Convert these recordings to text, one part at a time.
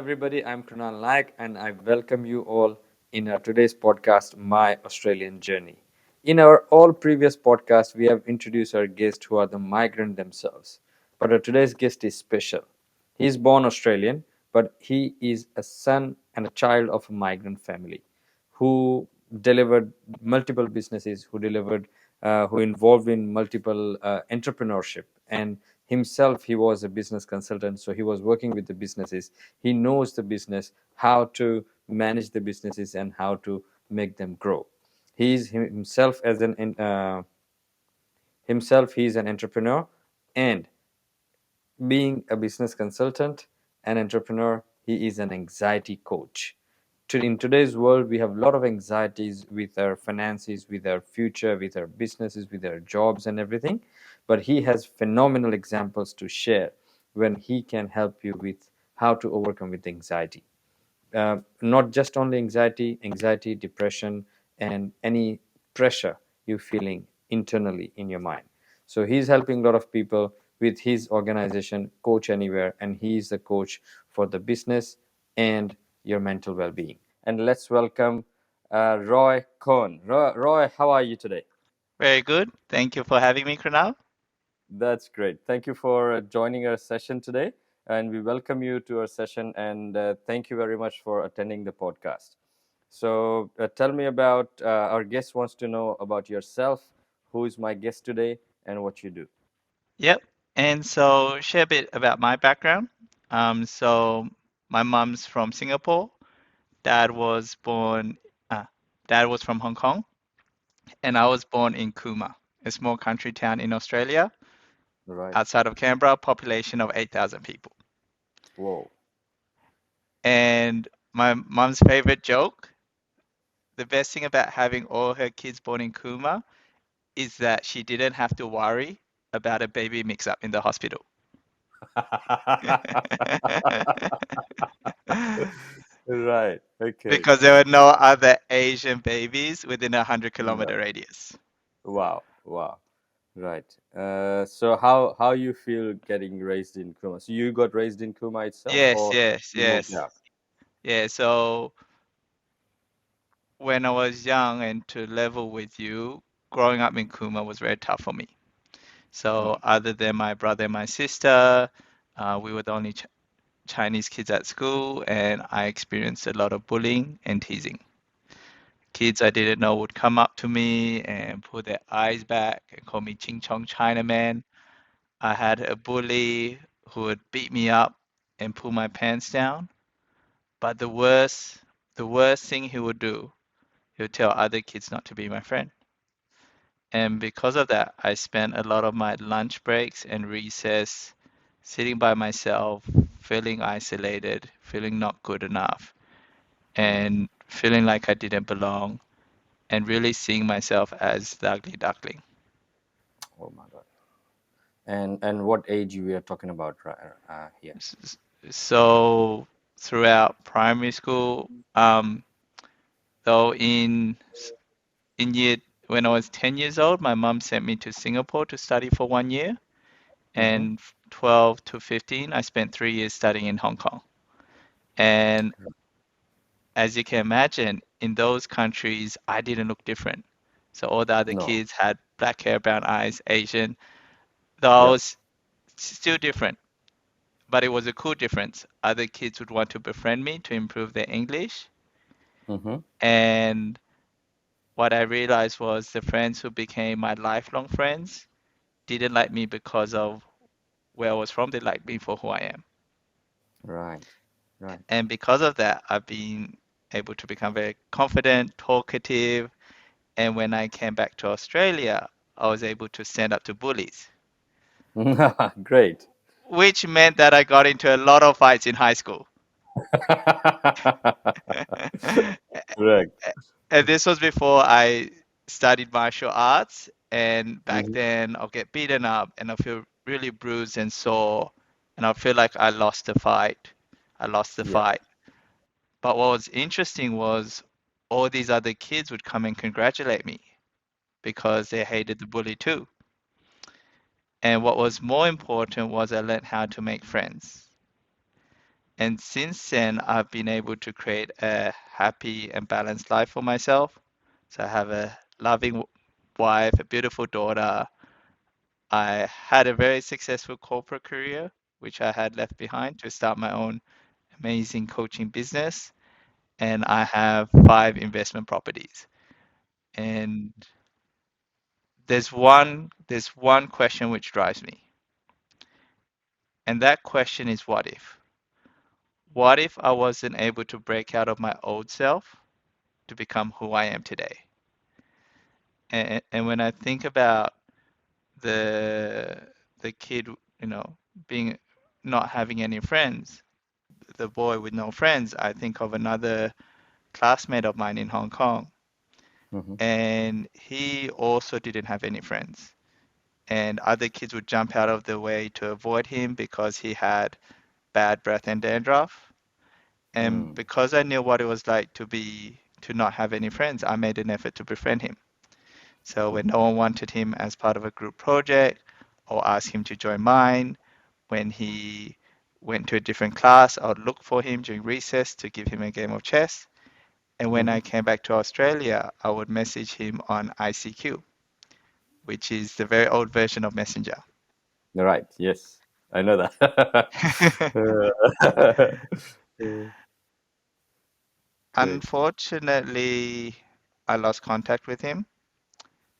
everybody. I'm Krunal Nayak, and I welcome you all in our today's podcast, My Australian Journey. In our all previous podcasts, we have introduced our guests who are the migrant themselves. But our today's guest is special. He is born Australian, but he is a son and a child of a migrant family who delivered multiple businesses, who involved in multiple entrepreneurship. And himself, he was a business consultant, so he was working with the businesses. He knows the business, how to manage the businesses, and how to make them grow. He is himself as an himself. He is an entrepreneur, and being a business consultant and entrepreneur, he is an anxiety coach. In today's world, we have a lot of anxieties with our finances, with our future, with our businesses, with our jobs, and everything. But he has phenomenal examples to share when he can help you with how to overcome with anxiety. Not just only anxiety, depression, and any pressure you're feeling internally in your mind. So he's helping a lot of people with his organization, Coach Anywhere, and he's the coach for the business and your mental well-being. And let's welcome Roy Cohn. Roy, how are you today? Very good. Thank you for having me, Krunal. That's great. Thank you for joining our session today. And we welcome you to our session. And thank you very much for attending the podcast. So tell me about our guest wants to know about yourself, who is my guest today, and what you do. Yep. And so share a bit about my background. So my mom's from Singapore. Dad was born, uh, dad was from Hong Kong, and I was born in Cooma, a small country town in Australia, Right. outside of Canberra, population of 8,000 people. Whoa. And my mom's favorite joke, the best thing about having all her kids born in Cooma is that she didn't have to worry about a baby mix-up in the hospital. Right. Okay. Because there were no other Asian babies within a 100-kilometer Right. radius. Wow. Wow. Right. So how you feel getting raised in Kuma? So you got raised in Kuma itself, Yes, or yes, you moved yes. out? Yeah, so when I was young and to level with you, growing up in Kuma was very tough for me. Oh. So other than my brother and my sister, we were the only Chinese kids at school, and I experienced a lot of bullying and teasing. Kids I didn't know would come up to me and pull their eyes back and call me Ching Chong Chinaman. I had a bully who would beat me up and pull my pants down. But the worst thing he would do, he would tell other kids not to be my friend. And because of that, I spent a lot of my lunch breaks and recess sitting by myself, feeling isolated, feeling not good enough, Mm. and feeling like I didn't belong, and really seeing myself as the ugly duckling. Oh my God. And what age we are talking about here? So throughout primary school, though in year when I was 10 years old, my mum sent me to Singapore to study for 1 year, Mm-hmm. and 12 to 15, I spent 3 years studying in Hong Kong. And as you can imagine, in those countries, I didn't look different. So all the other No. kids had black hair, brown eyes, Asian. Though I Yep. was still different, but it was a cool difference. Other kids would want to befriend me to improve their English. Mm-hmm. And what I realized was the friends who became my lifelong friends didn't like me because of where I was from. They liked me for who I am. Right. Right. And because of that, I've been able to become very confident, talkative. And when I came back to Australia, I was able to stand up to bullies, Great. which meant that I got into a lot of fights in high school. Correct. And this was before I studied martial arts. And back Mm-hmm. then, I'll get beaten up and I feel really bruised and sore. And I feel like I lost the fight. I lost the Yeah. fight. But what was interesting was all these other kids would come and congratulate me because they hated the bully too. And what was more important was I learned how to make friends. And since then, I've been able to create a happy and balanced life for myself. So I have a loving wife, a beautiful daughter. I had a very successful corporate career, which I had left behind to start my own amazing coaching business. And I have 5 investment properties. And there's one question which drives me. And that question is what if? What if I wasn't able to break out of my old self to become who I am today? And when I think about the the kid, being not having any friends, the boy with no friends, I think of another classmate of mine in Hong Kong, Mm-hmm. and he also didn't have any friends. And other kids would jump out of the way to avoid him because he had bad breath and dandruff. And Mm. because I knew what it was like to not have any friends, I made an effort to befriend him. So when no one wanted him as part of a group project or asked him to join mine, when he went to a different class, I would look for him during recess to give him a game of chess. And when Mm-hmm. I came back to Australia, I would message him on ICQ, which is the very old version of Messenger. Right. Yes, I know that. Great. Unfortunately, I lost contact with him.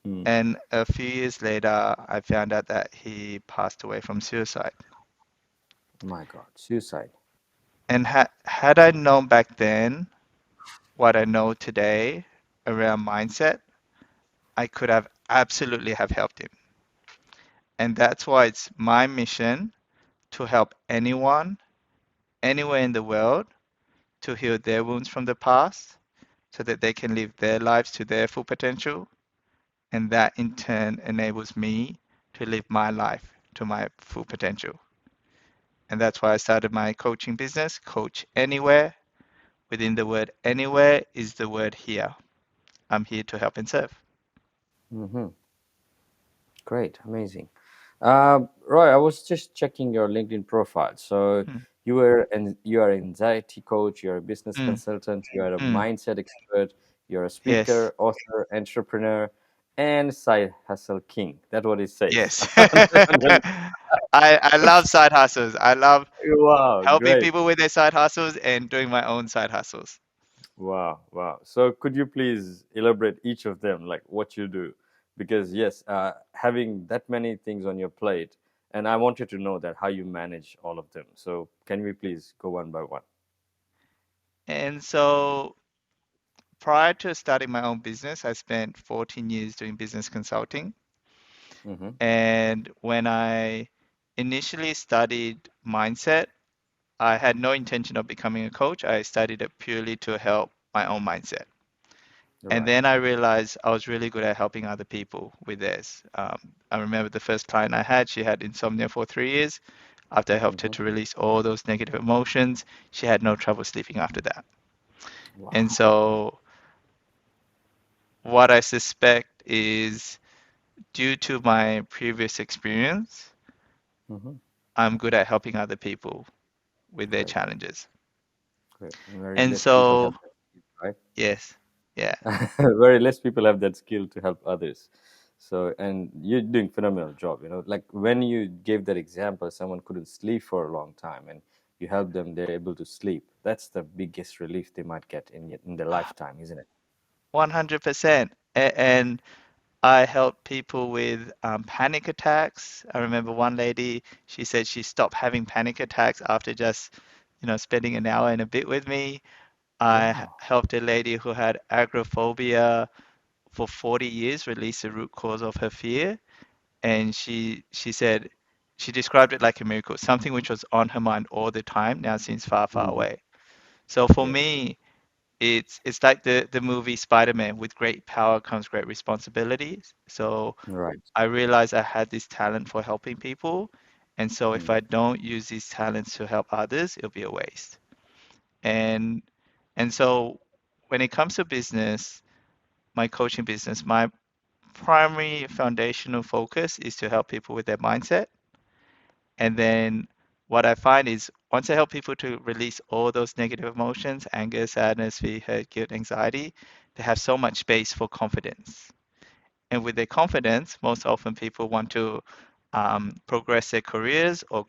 Mm. And a few years later, I found out that he passed away from suicide. My God, suicide. And had I known back then what I know today around mindset, I could have absolutely have helped him. And that's why it's my mission to help anyone, anywhere in the world, to heal their wounds from the past so that they can live their lives to their full potential. And that in turn enables me to live my life to my full potential. And that's why I started my coaching business, Coach Anywhere. Within the word anywhere is the word here. I'm here to help and serve. Mm-hmm. Great, amazing. Roy, I was just checking your LinkedIn profile. So Mm, you are an anxiety coach, you're a business mm, consultant, you are a mm. mindset expert, you're a Yes, speaker, author, entrepreneur, and side hustle king. That's what it says. yes. I love side hustles. I love Wow, helping great. people with their side hustles and doing my own side hustles. Wow, wow. So could you please elaborate each of them, like what you do? Because yes, having that many things on your plate, and I wanted to know that how you manage all of them. So can we please go one by one? And so prior to starting my own business, I spent 14 years doing business consulting. Mm-hmm. And when I initially studied mindset, I had no intention of becoming a coach. I studied it purely to help my own mindset. And then Right. I realized I was really good at helping other people with theirs. I remember the first client I had, she had insomnia for 3 years. After I helped her Mm-hmm. to release all those negative emotions, she had no trouble sleeping after that. And Wow. so, what I suspect is due to my previous experience, Mm-hmm. I'm good at helping other people with their Great, challenges. great. Very And less people have so, that skill, right? yes, yeah, Very less people have that skill to help others. So, and you're doing phenomenal job. Like when you gave that example, someone couldn't sleep for a long time, and you help them, they're able to sleep. That's the biggest relief they might get in their lifetime, isn't it? 100%. And I help people with panic attacks. I remember one lady, she said she stopped having panic attacks after just, spending an hour and a bit with me. Wow. Helped a lady who had agoraphobia for 40 years release the root cause of her fear. And she said she described it like a miracle, something which was on her mind all the time now seems far, far Hmm. away. So for Yes. me, it's like the movie Spider-Man, with great power comes great responsibility. So Right. I realized I had this talent for helping people. And so if Mm. I don't use these talents to help others, it'll be a waste. And and so when it comes to business, my coaching business, my primary foundational focus is to help people with their mindset. And then what I find is once I help people to release all those negative emotions, anger, sadness, fear, hurt, guilt, anxiety, they have so much space for confidence. And with their confidence, most often people want to progress their careers or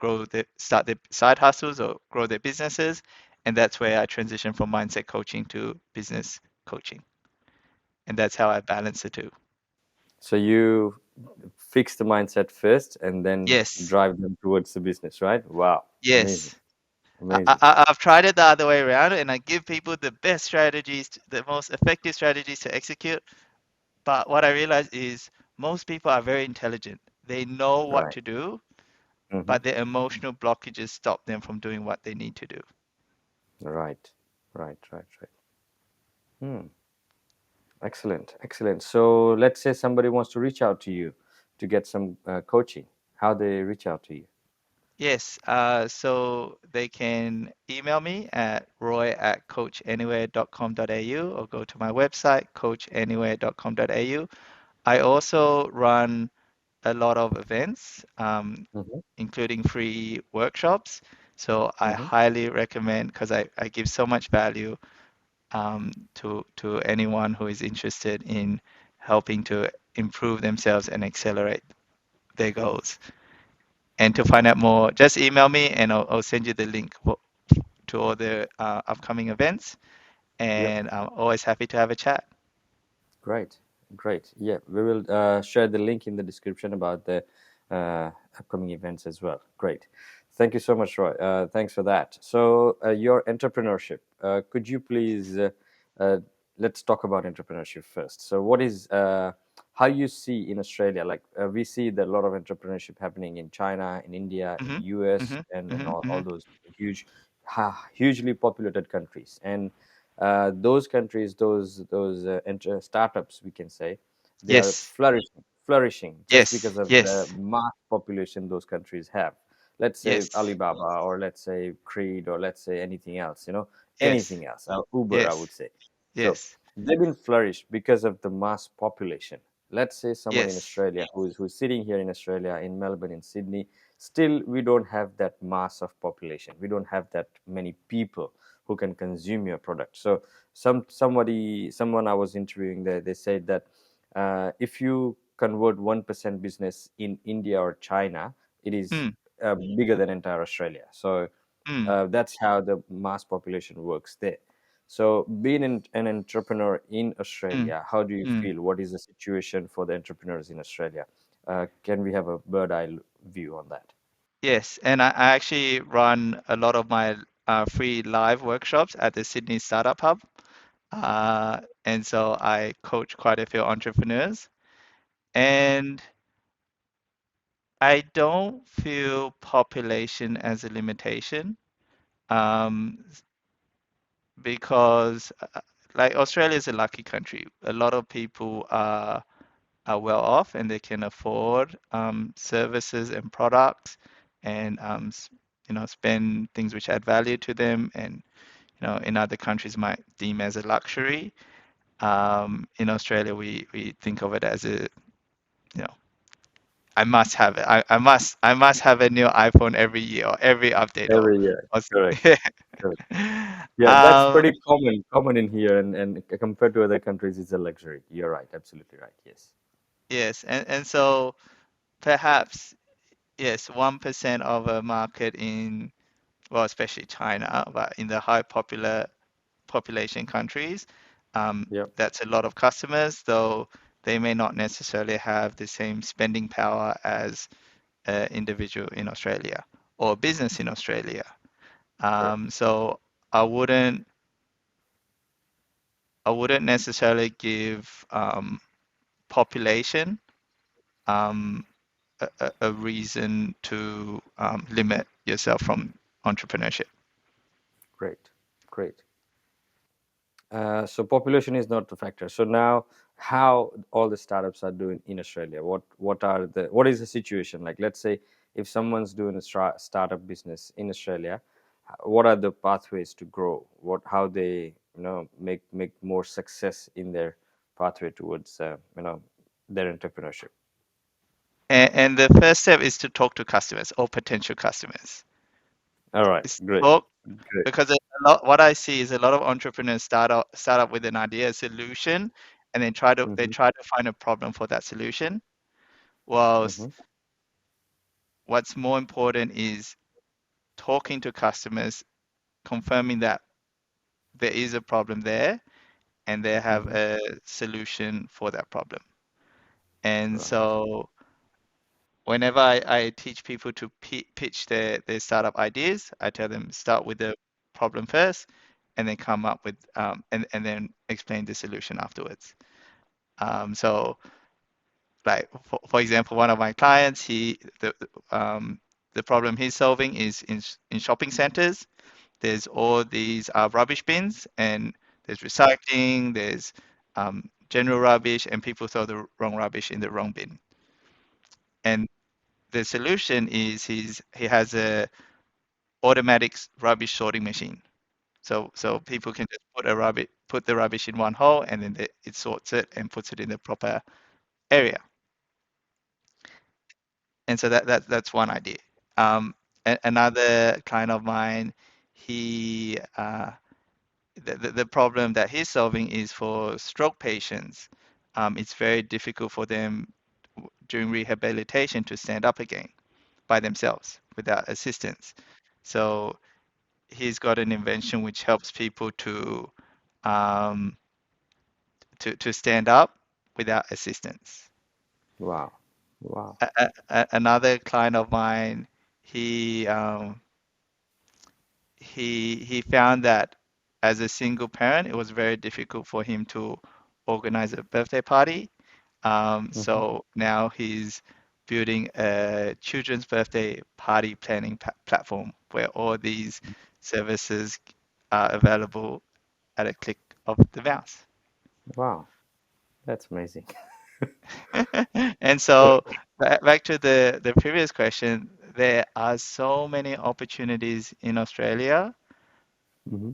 start their side hustles or grow their businesses. And that's where I transition from mindset coaching to business coaching. And that's how I balance the two. So you fix the mindset first and then Yes, drive them towards the business, right? Wow. Amazing. yes. Amazing. I've tried it the other way around, and I give people the best strategies, the most effective strategies to execute. But what I realize is most people are very intelligent. They know what Right. to do, Hmm. but their emotional blockages stop them from doing what they need to do. Right. Right. Right. Right. Hmm. Excellent. Excellent. So let's say somebody wants to reach out to you to get some coaching. How they reach out to you? Yes, so they can email me at roy@coachanywhere.com.au or go to my website, coachanywhere.com.au. I also run a lot of events, Hmm. including free workshops. So I Hmm. highly recommend because I give so much value to anyone who is interested in helping to improve themselves and accelerate their goals. And to find out more, just email me and I'll send you the link to all the upcoming events. Yep. And I'm always happy to have a chat. Great, great. Yeah, we will share the link in the description about the upcoming events as well. Great. Thank you so much, Roy. Thanks for that. So, your entrepreneurship, could you please uh, let's talk about entrepreneurship first. So, what is how you see in Australia? Like we see that a lot of entrepreneurship happening in China, in India, in Hmm. US, Hmm. and Hmm. all Hmm. those huge, hugely populated countries. And those countries, startups, we can say, they are Yes, flourishing just yes, because of the yes, mass population those countries have. Let's say yes, Alibaba, or let's say Creed, or let's say anything else, yes, anything else, Uber, I would yes, say. So yes, they've been flourished because of the mass population. Let's say someone in yes. Australia who's sitting here in Australia, in Melbourne, in Sydney, still we don't have that mass of population. We don't have that many people who can consume your product. So someone I was interviewing there, they said that if you convert 1% business in India or China, it is Mm, bigger than entire Australia. So mm, that's how the mass population works there. So being an entrepreneur in mm, Australia, how do you mm. feel? What is the situation for the entrepreneurs in Australia? Can we have a bird eye view on that? Yes, and I actually run a lot of my free live workshops at the Sydney Startup Hub. And so I coach quite a few entrepreneurs. And I don't feel population as a limitation um, because, like, Australia is a lucky country. A lot of people are well off and they can afford services and products and spend things which add value to them and in other countries might deem as a luxury. In Australia, we think of it as you know I must have it. I must have a new iPhone every year or every update Every year, or correct. Correct. Yeah, that's um, pretty common in here, and compared to other countries, it's a luxury. You're right, absolutely right. Yes. yes, and so perhaps yes, 1% of a market in well, especially China, but in the high population countries, Yep. that's a lot of customers, though they may not necessarily have the same spending power as an individual in Australia or a business in Australia. Correct. So I wouldn't I wouldn't necessarily give population um, a reason to limit yourself from entrepreneurship. Great. Great. So population is not a factor. So now, how all the startups are doing in Australia? What is the situation like? Let's say if someone's doing a startup business in Australia, what are the pathways to grow? How they make more success in their pathway towards their entrepreneurship? And the first step is to talk to customers or potential customers. All right. It's Great. talk Great. because what I see is a lot of entrepreneurs start up with an idea, a solution, and then they Mm-hmm. try to find a problem for that solution. Whilst Mm-hmm. what's more important is talking to customers, confirming that there is a problem there and they have Mm-hmm. a solution for that problem. And Right. so whenever I teach people to pitch their startup ideas, I tell them start with the problem first and then come up with and then explain the solution afterwards. So like for example, one of my clients, the problem he's solving is in shopping centers. There's all these rubbish bins, and there's recycling, there's general rubbish, and people throw the wrong rubbish in the wrong bin. And the solution is he has a automatic rubbish sorting machine. So people can just put the rubbish in one hole, and then it sorts it and puts it in the proper area. And so that's one idea. Another client of mine, he the problem that he's solving is for stroke patients. It's very difficult for them during rehabilitation to stand up again by themselves without assistance. So he's got an invention which helps people um, to stand up without assistance. Wow. Wow. Another client of mine, he um, he found that as a single parent, it was very difficult for him to organize a birthday party. Mm-hmm. So now he's building a children's birthday party planning platform where all these services are available at a click of the mouse. Wow. That's amazing. And so back to the previous question, there are so many opportunities in Australia. Mm-hmm.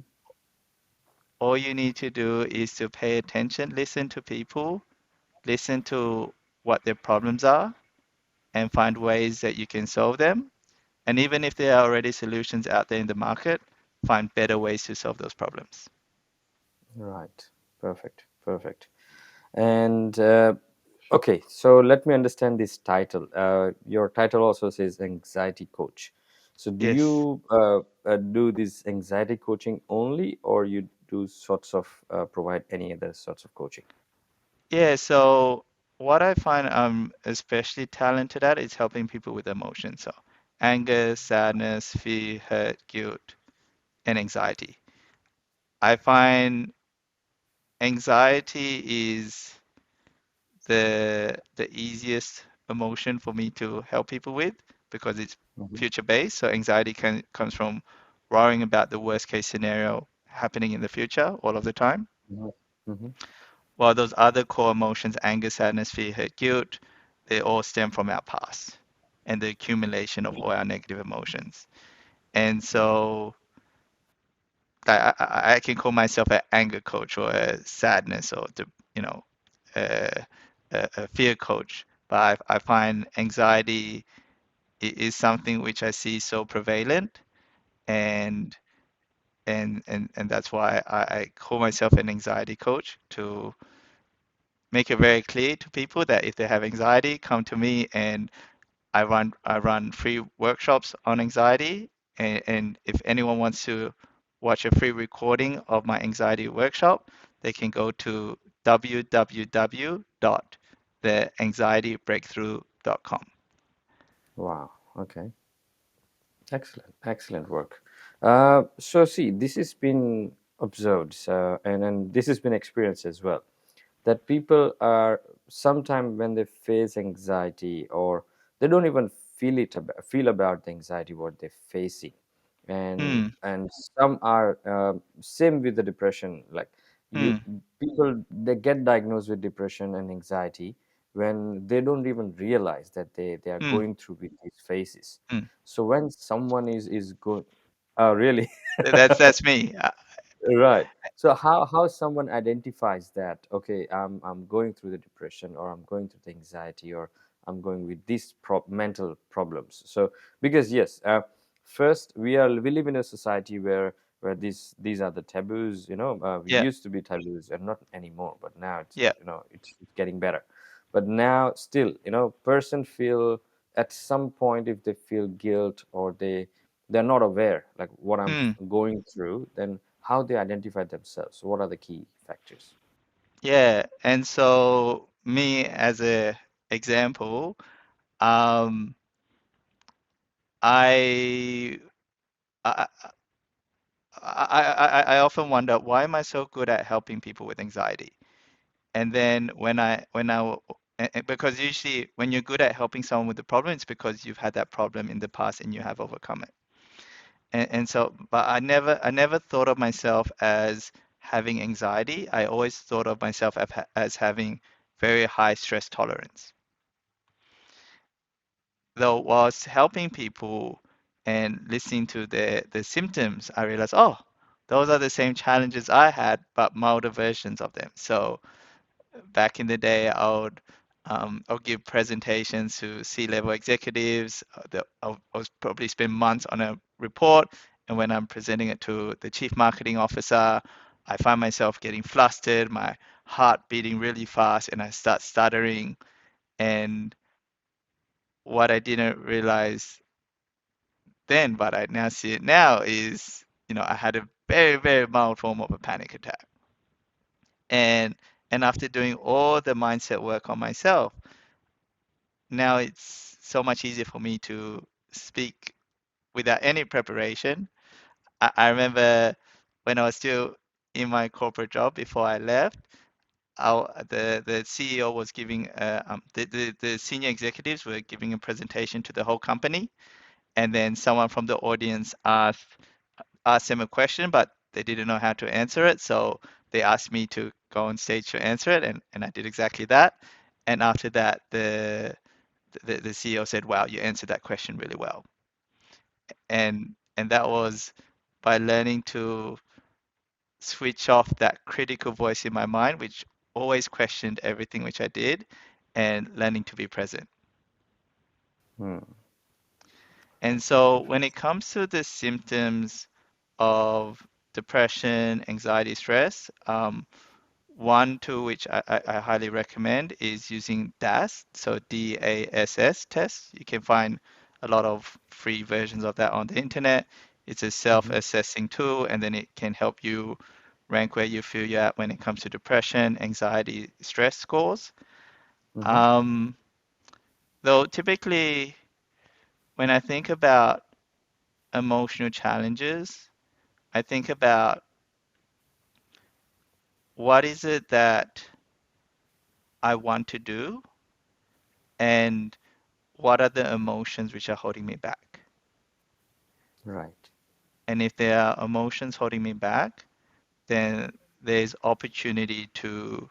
All you need to do is to pay attention, listen to people, listen to what their problems are, and find ways that you can solve them. And even if there are already solutions out there in the market, find better ways to solve those problems. Right. Perfect. Perfect. And okay, so let me understand this title. Your title also says anxiety coach. So do Yes. you do this anxiety coaching only, or you do sorts of provide any other sorts of coaching? Yeah, so what I find I'm especially talented at is helping people with emotions. So anger, sadness, fear, hurt, guilt, and anxiety. I find anxiety is the easiest emotion for me to help people with because it's Hmm. future based. So anxiety comes from worrying about the worst case scenario happening in the future all of the time. Hmm. Hmm. While those other core emotions, anger, sadness, fear, hurt, guilt, they all stem from our past and the accumulation of all our negative emotions. And so I can call myself an anger coach or a sadness or you know a, a fear coach. But I find anxiety is something which I see so prevalent, and and that's why I call myself an anxiety coach to make it very clear to people that if they have anxiety, come to me, and I run free workshops on anxiety, and if anyone wants to watch a free recording of my anxiety workshop, they can go to www.theanxietybreakthrough.com. Wow. Okay. Excellent. Excellent work. So see, this has been observed, and this has been experienced as well, that people are sometimes when they face anxiety, or they don't even feel about the anxiety what they're facing, Hmm. and some are same with the depression, like you Hmm. people they get diagnosed with depression and anxiety when they don't even realize that they are Hmm. going through with these phases. Hmm. So when someone is going, really. That's me. Right. So how someone identifies that, okay, I'm going through the depression, or I'm going through the anxiety, or I'm going with these mental problems. So because yes, First, we live in a society where these are the taboos. We Yeah. used to be taboos, and not anymore. But now Yeah. it's getting better. But now, still, person feel at some point, if they feel guilt, or they're not aware, like what I'm Mm. going through, then how they identify themselves. What are the key factors? Yeah. And so me as a example, um, I I I often wonder, why am I so good at helping people with anxiety? And then because usually when you're good at helping someone with the problem, it's because you've had that problem in the past and you have overcome it. And so, but I never thought of myself as having anxiety. I always thought of myself as having very high stress tolerance. Though whilst helping people and listening to the symptoms, I realized, oh, those are the same challenges I had, but milder versions of them. So back in the day, I'll give presentations to C-level executives. I'll probably spend months on a report, and when I'm presenting it to the chief marketing officer, I find myself getting flustered, my heart beating really fast, and I start stuttering. And what I didn't realize then, but I now see it now, is I had a very, very mild form of a panic attack. And after doing all the mindset work on myself, now it's so much easier for me to speak without any preparation. I remember when I was still in my corporate job before I left, the CEO was giving the senior executives were giving a presentation to the whole company, and then someone from the audience asked them a question, but they didn't know how to answer it, so they asked me to go on stage to answer it, and I did exactly that. And after that, the CEO said, "Wow, you answered that question really well." And that was by learning to switch off that critical voice in my mind, which always questioned everything which I did, and learning to be present. Hmm. And That's so when it interesting. comes to the symptoms of depression, anxiety, stress, one tool which I highly recommend is using DASS, so DASS test. You can find a lot of free versions of that on the internet. It's a Mm-hmm. self-assessing tool, and then it can help you rank where you feel you're at when it comes to depression, anxiety, stress scores. Mm-hmm. Um, though typically, when I think about emotional challenges, I think about what is it that I want to do, and what are the emotions which are holding me back? Right. And if there are emotions holding me back, then there's opportunity to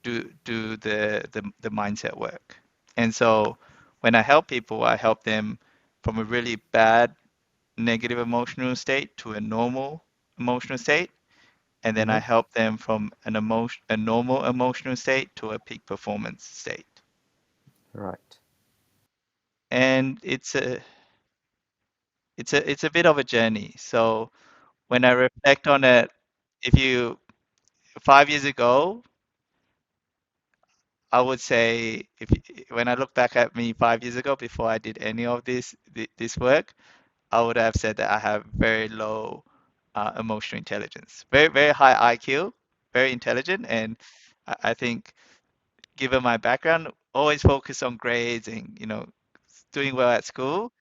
do the mindset work. And so when I help people, I help them from a really bad negative emotional state to a normal emotional state. And then Mm-hmm. I help them from a normal emotional state to a peak performance state. Right. And it's a bit of a journey. So when I reflect on it, if you 5 years ago, I would say, when I look back at me 5 years ago before I did any of this work, I would have said that I have very low emotional intelligence, very very high IQ, very intelligent, and I think given my background, always focus on grades and doing well at school,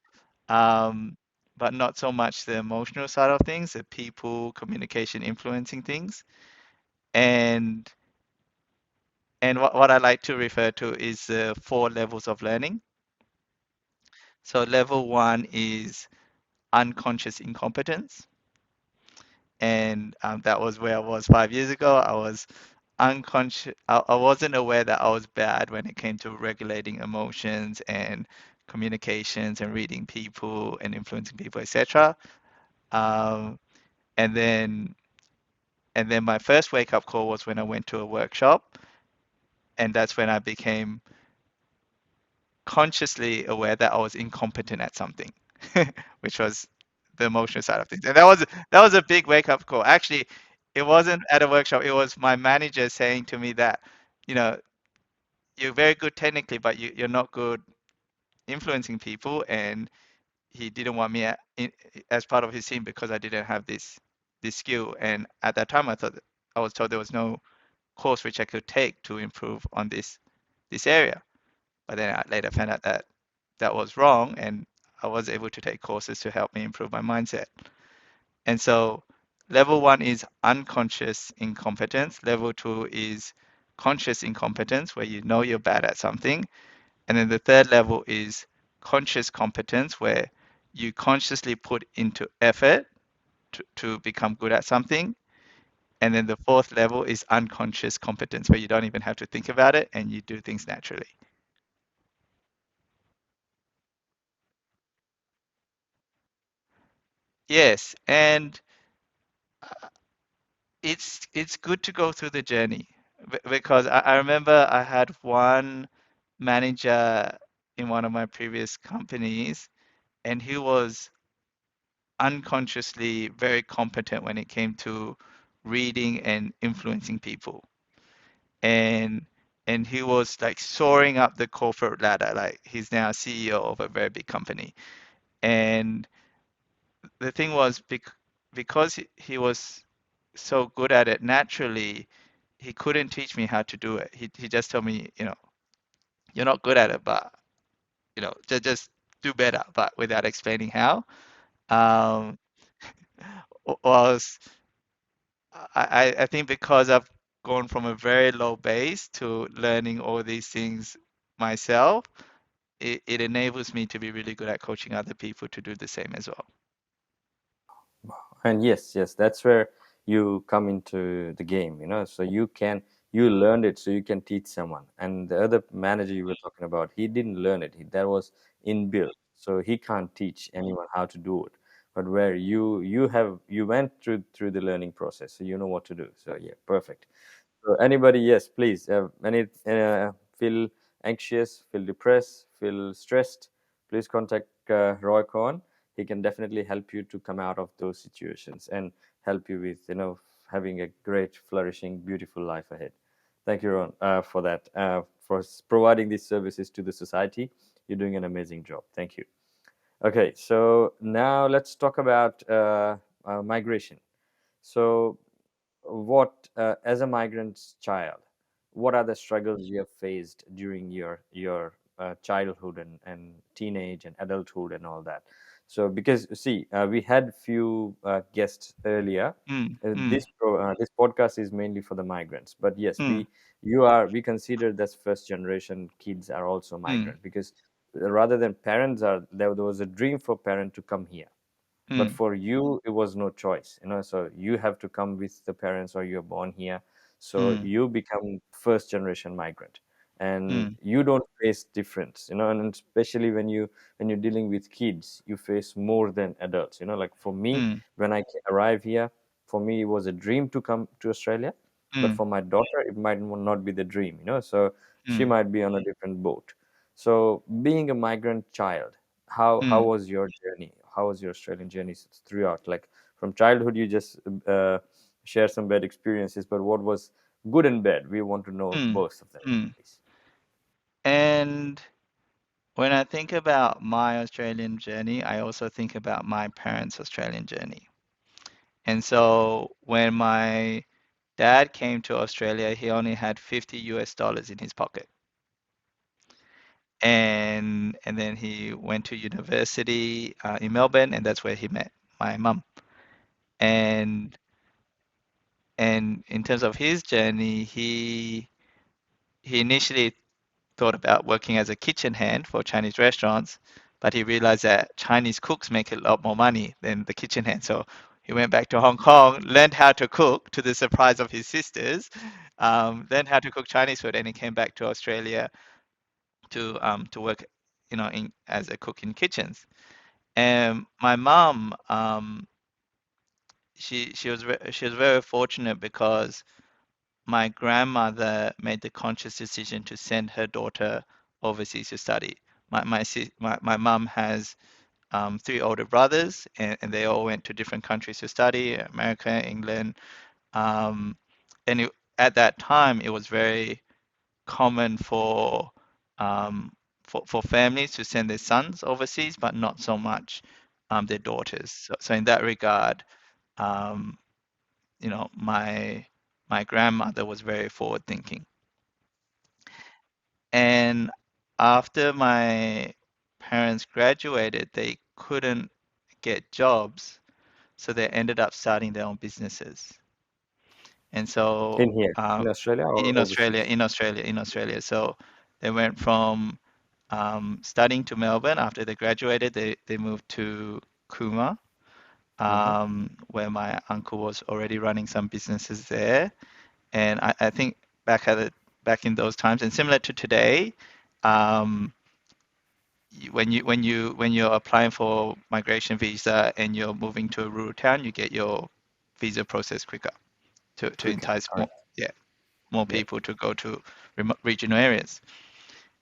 um, but not so much the emotional side of things, the people, communication, influencing things. And what I like to refer to is the four levels of learning. So level one is unconscious incompetence, and that was where I was 5 years ago. I was unconscious. I wasn't aware that I was bad when it came to regulating emotions and communications and reading people and influencing people, etc. Um, and then my first wake up call was when I went to a workshop, and that's when I became consciously aware that I was incompetent at something. which was the emotional side of things. And that was a big wake up call. Actually, it wasn't at a workshop. It was my manager saying to me that, you know, you're very good technically, but you're not good influencing people, and he didn't want me as part of his team because I didn't have this skill. And at that time, I was told there was no course which I could take to improve on this area. But then I later found out that that was wrong, and I was able to take courses to help me improve my mindset. And so level one is unconscious incompetence. Level two is conscious incompetence, where you know you're bad at something. And then the third level is conscious competence, where you consciously put into effort to become good at something. And then the fourth level is unconscious competence, where you don't even have to think about it and you do things naturally. Yes, and it's good to go through the journey because I remember I had one manager in one of my previous companies, and he was unconsciously very competent when it came to reading and influencing people. And and he was like soaring up the corporate ladder. Like he's now CEO of a very big company. And the thing was because he was so good at it naturally, he couldn't teach me how to do it. He just told me, you're not good at it, but just do better, but without explaining how. Um, was I think because I've gone from a very low base to learning all these things myself, it enables me to be really good at coaching other people to do the same as well. And yes, yes, that's where you come into the game, so you learned it so you can teach someone. And the other manager you were talking about, he didn't learn it. That was inbuilt, so he can't teach anyone how to do it. But where you went through the learning process, so you know what to do. So yeah, perfect. So anybody, yes, please. Any feel anxious, feel depressed, feel stressed, please contact Roy Cohen. He can definitely help you to come out of those situations and help you with having a great, flourishing, beautiful life ahead. Thank you, Ron, for that, for providing these services to the society. You're doing an amazing job. Thank you. Okay, so now let's talk about migration. So what as a migrant child, what are the struggles you have faced during your childhood and teenage and adulthood and all that? So because see, we had few guests earlier. Mm, mm, This podcast is mainly for the migrants, but yes, mm, we consider that first generation kids are also mm, migrant, because rather than parents are there was a dream for parent to come here, but mm, for you it was no choice, so you have to come with the parents or you're born here, so mm, you become first generation migrant, and mm, you don't face difference, and especially when you're dealing with kids, you face more than adults, like for me, mm, when I arrive here, for me it was a dream to come to Australia, but mm, for my daughter it might not be the dream, so she mm, might be on a different boat. So being a migrant child, how mm, was your journey? How was your Australian journey throughout? Like from childhood, you just share some bad experiences, but what was good and bad? We want to know mm, both of them, mm. please. And when I think about my Australian journey, I also think about my parents' Australian journey. And so when my dad came to Australia, he only had 50 US dollars in his pocket. And then he went to university in Melbourne, and that's where he met my mum. And and in terms of his journey, he initially thought about working as a kitchen hand for Chinese restaurants, but he realized that Chinese cooks make a lot more money than the kitchen hand. So he went back to Hong Kong, learned how to cook to the surprise of his sisters, learned how to cook Chinese food, and he came back to Australia to work, as a cook in kitchens. And my mom, she was very fortunate because my grandmother made the conscious decision to send her daughter overseas to study. My mom has three older brothers, and they all went to different countries to study, America, England. Um, and at that time, it was very common um, for families to send their sons overseas, but not so much their daughters. So in that regard, um, my grandmother was very forward thinking. And after my parents graduated, they couldn't get jobs, so they ended up starting their own businesses. And so In here, in Australia or overseas? in Australia. So they went from studying to Melbourne. After they graduated, they moved to Cooma, Hmm. where my uncle was already running some businesses there. And I think back in those times, and similar to today, um, when you're applying for migration visa and you're moving to a rural town, you get your visa process quicker to Quicker, entice more, correct. yeah, more Yeah. people to go to remote regional areas.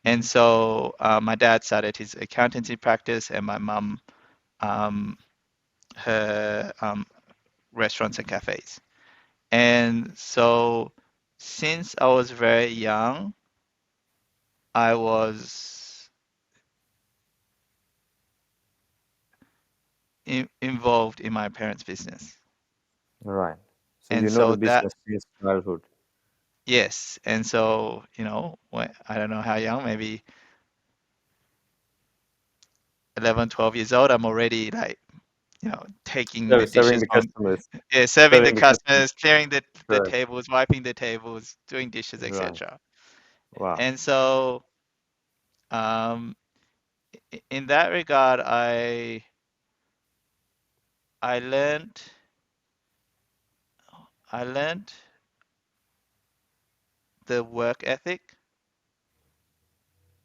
And Hmm. so my dad started his accountancy practice, and my mum her restaurants and cafes. And so since I was very young, I was involved in my parents' business. Right. So And you know so the that, business since childhood. yes. And so, I don't know how young, maybe 11, 12 years old, I'm already like, taking the Serving dishes the on, customers. yeah, serving the Serving the customers. customers, clearing the Correct. tables, wiping the tables, doing dishes, Right. etc. Wow. And so, um, in that regard, I learned I learned the work ethic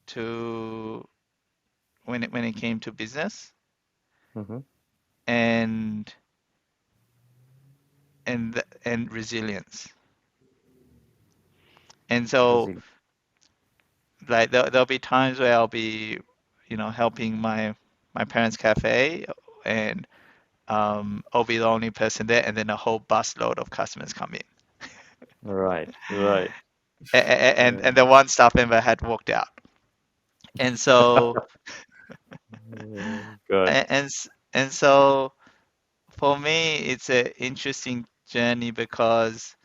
to when it came to business Hmm. and and resilience. And so, Brazil. like, there'll be times where I'll be, helping my parents' cafe, and I'll be the only person there, and then a whole busload of customers come in, Right. Right. and the one staff member had walked out. And so, Good. and so for me, it's an interesting journey because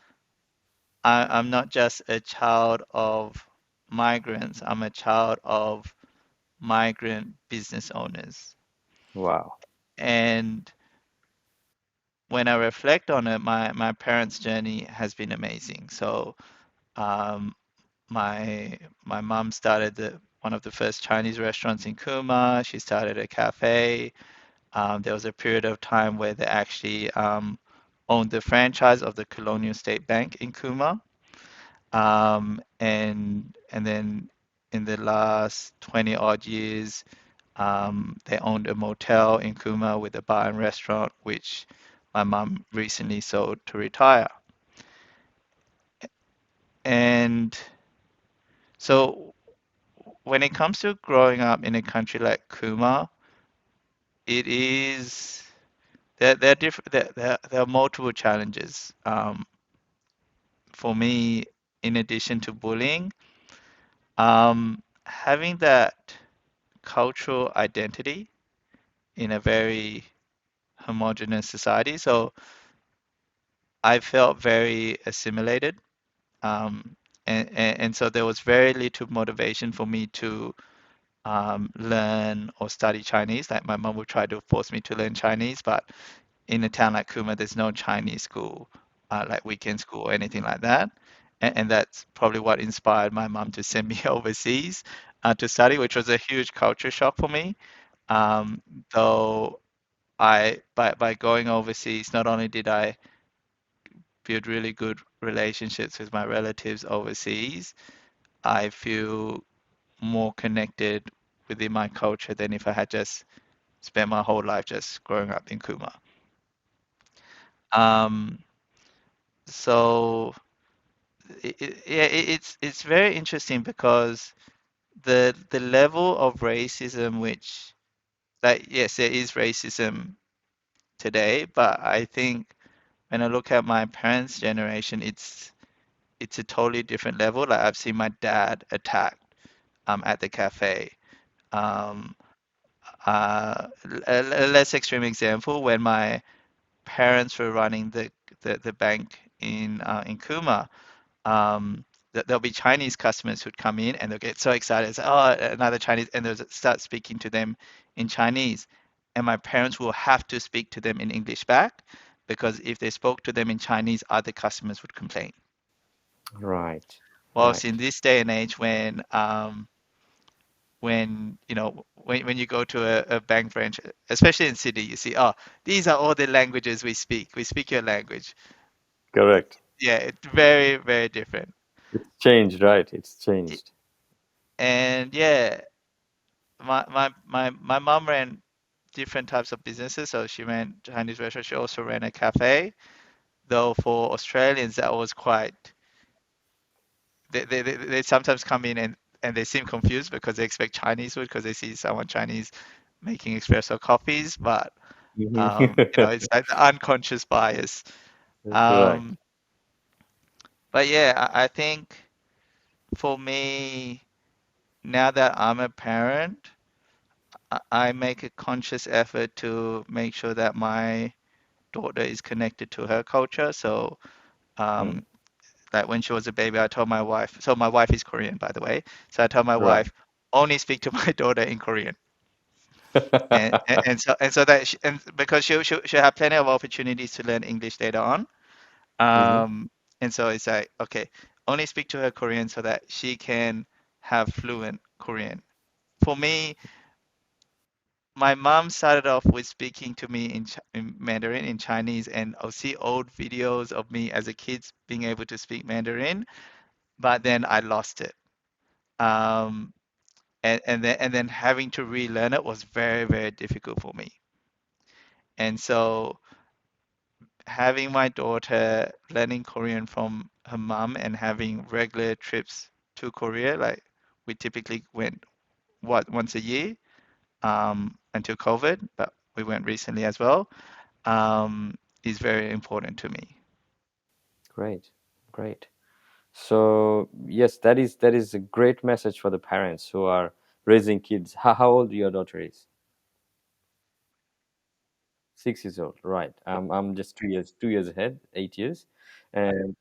I'm not just a child of migrants, I'm a child of migrant business owners. Wow. And when I reflect on it, my parents' journey has been amazing. So, um, my mom started one of the first Chinese restaurants in Cooma. She started a cafe. There was a period of time where they actually owned the franchise of the Colonial State Bank in Cooma. And then in the last 20 odd years, they owned a motel in Cooma with a bar and restaurant, which my mum recently sold to retire. And so when it comes to growing up in a country like Cooma, it is there are different there are multiple challenges. For me, in addition to bullying, having that cultural identity in a very homogenous society. So I felt very assimilated. Um, and so there was very little motivation for me to learn or study Chinese. Like my mom would try to force me to learn Chinese, but in a town like Kuma, there's no Chinese school, like weekend school or anything like that. And that's probably what inspired my mom to send me overseas to study, which was a huge culture shock for me. Um, though by going overseas, not only did I build really good relationships with my relatives overseas, I feel more connected within my culture than if I had just spent my whole life just growing up in Kuma. Um, so yeah, it's very interesting because the level of racism which like yes, there is racism today, but I think when I look at my parents' generation, it's a totally different level. Like I've seen my dad attacked at the cafe. Um, a less extreme example, when my parents were running the bank in Kuma, there'll be Chinese customers who'd come in and they'll get so excited, say, "Oh, another Chinese," and they'll start speaking to them in Chinese, and my parents will have to speak to them in English back because if they spoke to them in Chinese, other customers would complain. Right. Whilst in Right. this day and age, when when you go to a bank branch, especially in city, you see, oh, these are all the languages we speak. We speak your language. Correct. Yeah, it's very, very different. It's changed, right? It's I- changed. And yeah, my mom ran different types of businesses. So she ran Chinese restaurant. She also ran a cafe. Though for Australians, that was quite. They sometimes come in and they seem confused because they expect Chinese food because they see someone Chinese making espresso coffees, but Mhm. it's like the unconscious bias. Right. Um, but yeah, I think for me, now that I'm a parent, I make a conscious effort to make sure that my daughter is connected to her culture. So, Mm. um, like when she was a baby, I told my wife, so my wife is Korean, by the way. So I told my Right. wife, only speak to my daughter in Korean. And so that and because she'll have plenty of opportunities to learn English later on. Hmm. Um, and so it's like, okay, only speak to her Korean so that she can have fluent Korean. For me, my mom started off with speaking to me in Mandarin, in Chinese, and I'll see old videos of me as a kid being able to speak Mandarin, but then I lost it. Um, and then having to relearn it was very, very difficult for me. And so having my daughter learning Korean from her mom and having regular trips to Korea, like we typically went once a year until COVID, but we went recently as well, is very important to me. Great. Great. So yes, that is a great message for the parents who are raising kids. How old your daughter is? 6 years old, right? I'm just 2 years ahead, 8 years, and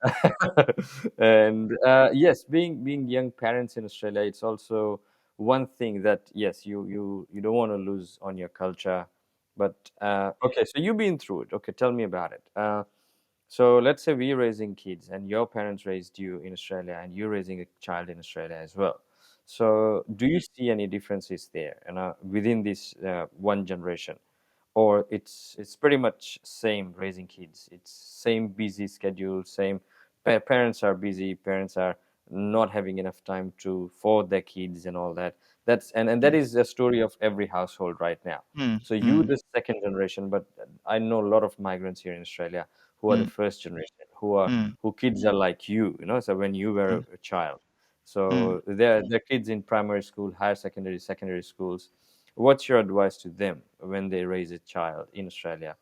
and yes, being young parents in Australia, it's also one thing that yes, you don't want to lose on your culture, but okay, so you've been through it. Okay, tell me about it. So let's say we're raising kids, and your parents raised you in Australia, and you're raising a child in Australia as well. So do you see any differences there, within this one generation? Or it's pretty much same raising kids, it's same busy schedule, same parents are busy, parents are not having enough time to for their kids and all that. That's and that Mm, is the story of every household right now. mm, So you mm, the second generation, but I know a lot of migrants here in Australia who are the mm, first generation, mm, who kids are like you, so when you were mm, a child, mm. so they're kids in primary school, higher secondary schools. What's your advice to them when they raise a child in Australia?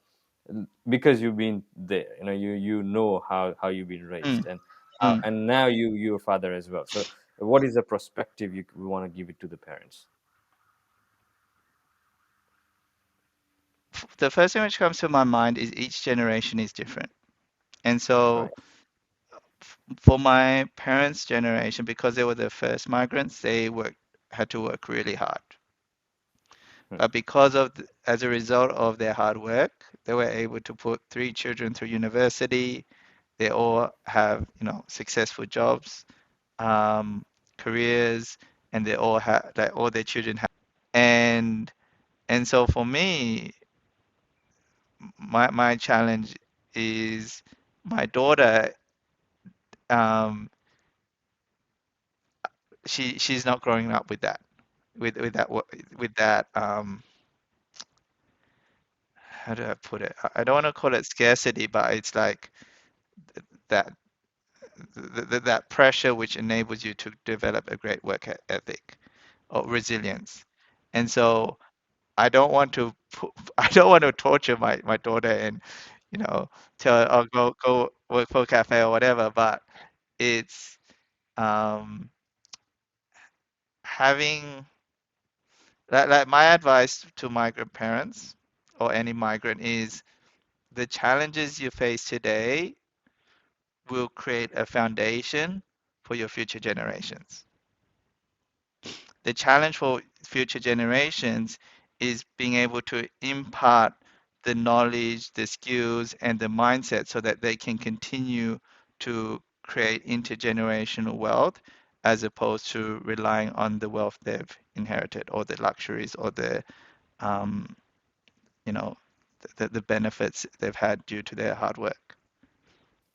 Because you've been there, you know how you've been Mm, raised, and mm. now you're a father as well. So what is the perspective you want to give it to the parents? The first thing which comes to my mind is each generation is different. And so Right. for my parents' generation, because they were the first migrants, they had to work really hard. Hmm. But as a result of their hard work, they were able to put three children through university. They all have, successful jobs, um, careers, and they all have, like, all their children have. And and so for me, my challenge is my daughter. Um, she's not growing up with that, with that. How do I put it? I don't want to call it scarcity, but it's like that that pressure which enables you to develop a great work ethic or resilience. And so I don't want to I don't want to torture my daughter and you know tell her, oh, go work for a cafe or whatever. But it's um, having like my advice to migrant parents or any migrant is the challenges you face today will create a foundation for your future generations. The challenge for future generations is being able to impart the knowledge, the skills, and the mindset so that they can continue to create intergenerational wealth as opposed to relying on the wealth they've inherited or the luxuries or the um, you know the benefits they've had due to their hard work.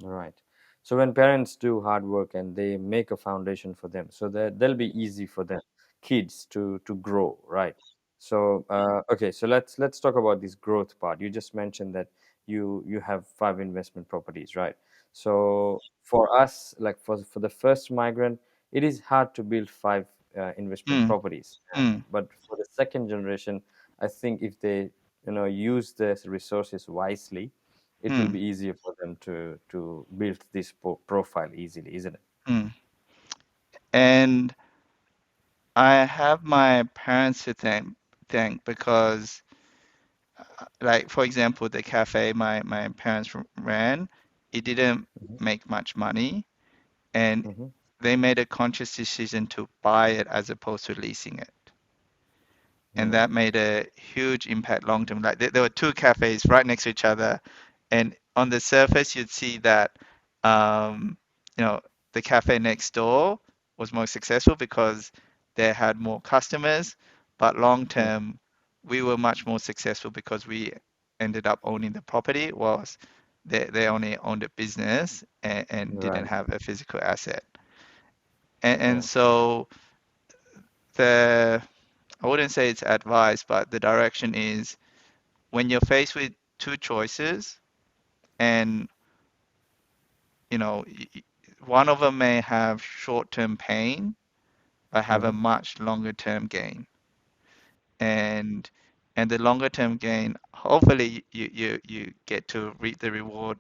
Right. So when parents do hard work and they make a foundation for them, so that they'll be easy for them kids to grow, right? So okay, so let's talk about this growth part. You just mentioned that you have 5 investment properties, right? So for us, like for the first migrant, it is hard to build 5 investment Mm, properties. mm, But for the second generation, I think if they use the resources wisely, it will mm, be easier for them to build this profile easily, isn't it? mm. And I have my parents to thank because, like for example, the cafe my parents ran, it didn't Hmm. make much money, and Hmm. they made a conscious decision to buy it as opposed to leasing it. And Mm. that made a huge impact long term. Like there were two cafes right next to each other, and on the surface you'd see that um, you know the cafe next door was more successful because they had more customers, but long Mm. term we were much more successful because we ended up owning the property, whilst they only owned a business and didn't Right. have a physical asset. And Yeah. so the I wouldn't say it's advice, but the direction is when you're faced with two choices and you know one of them may have short-term pain but have a Hmm. much longer term gain, and the longer term gain, hopefully you get to reap the reward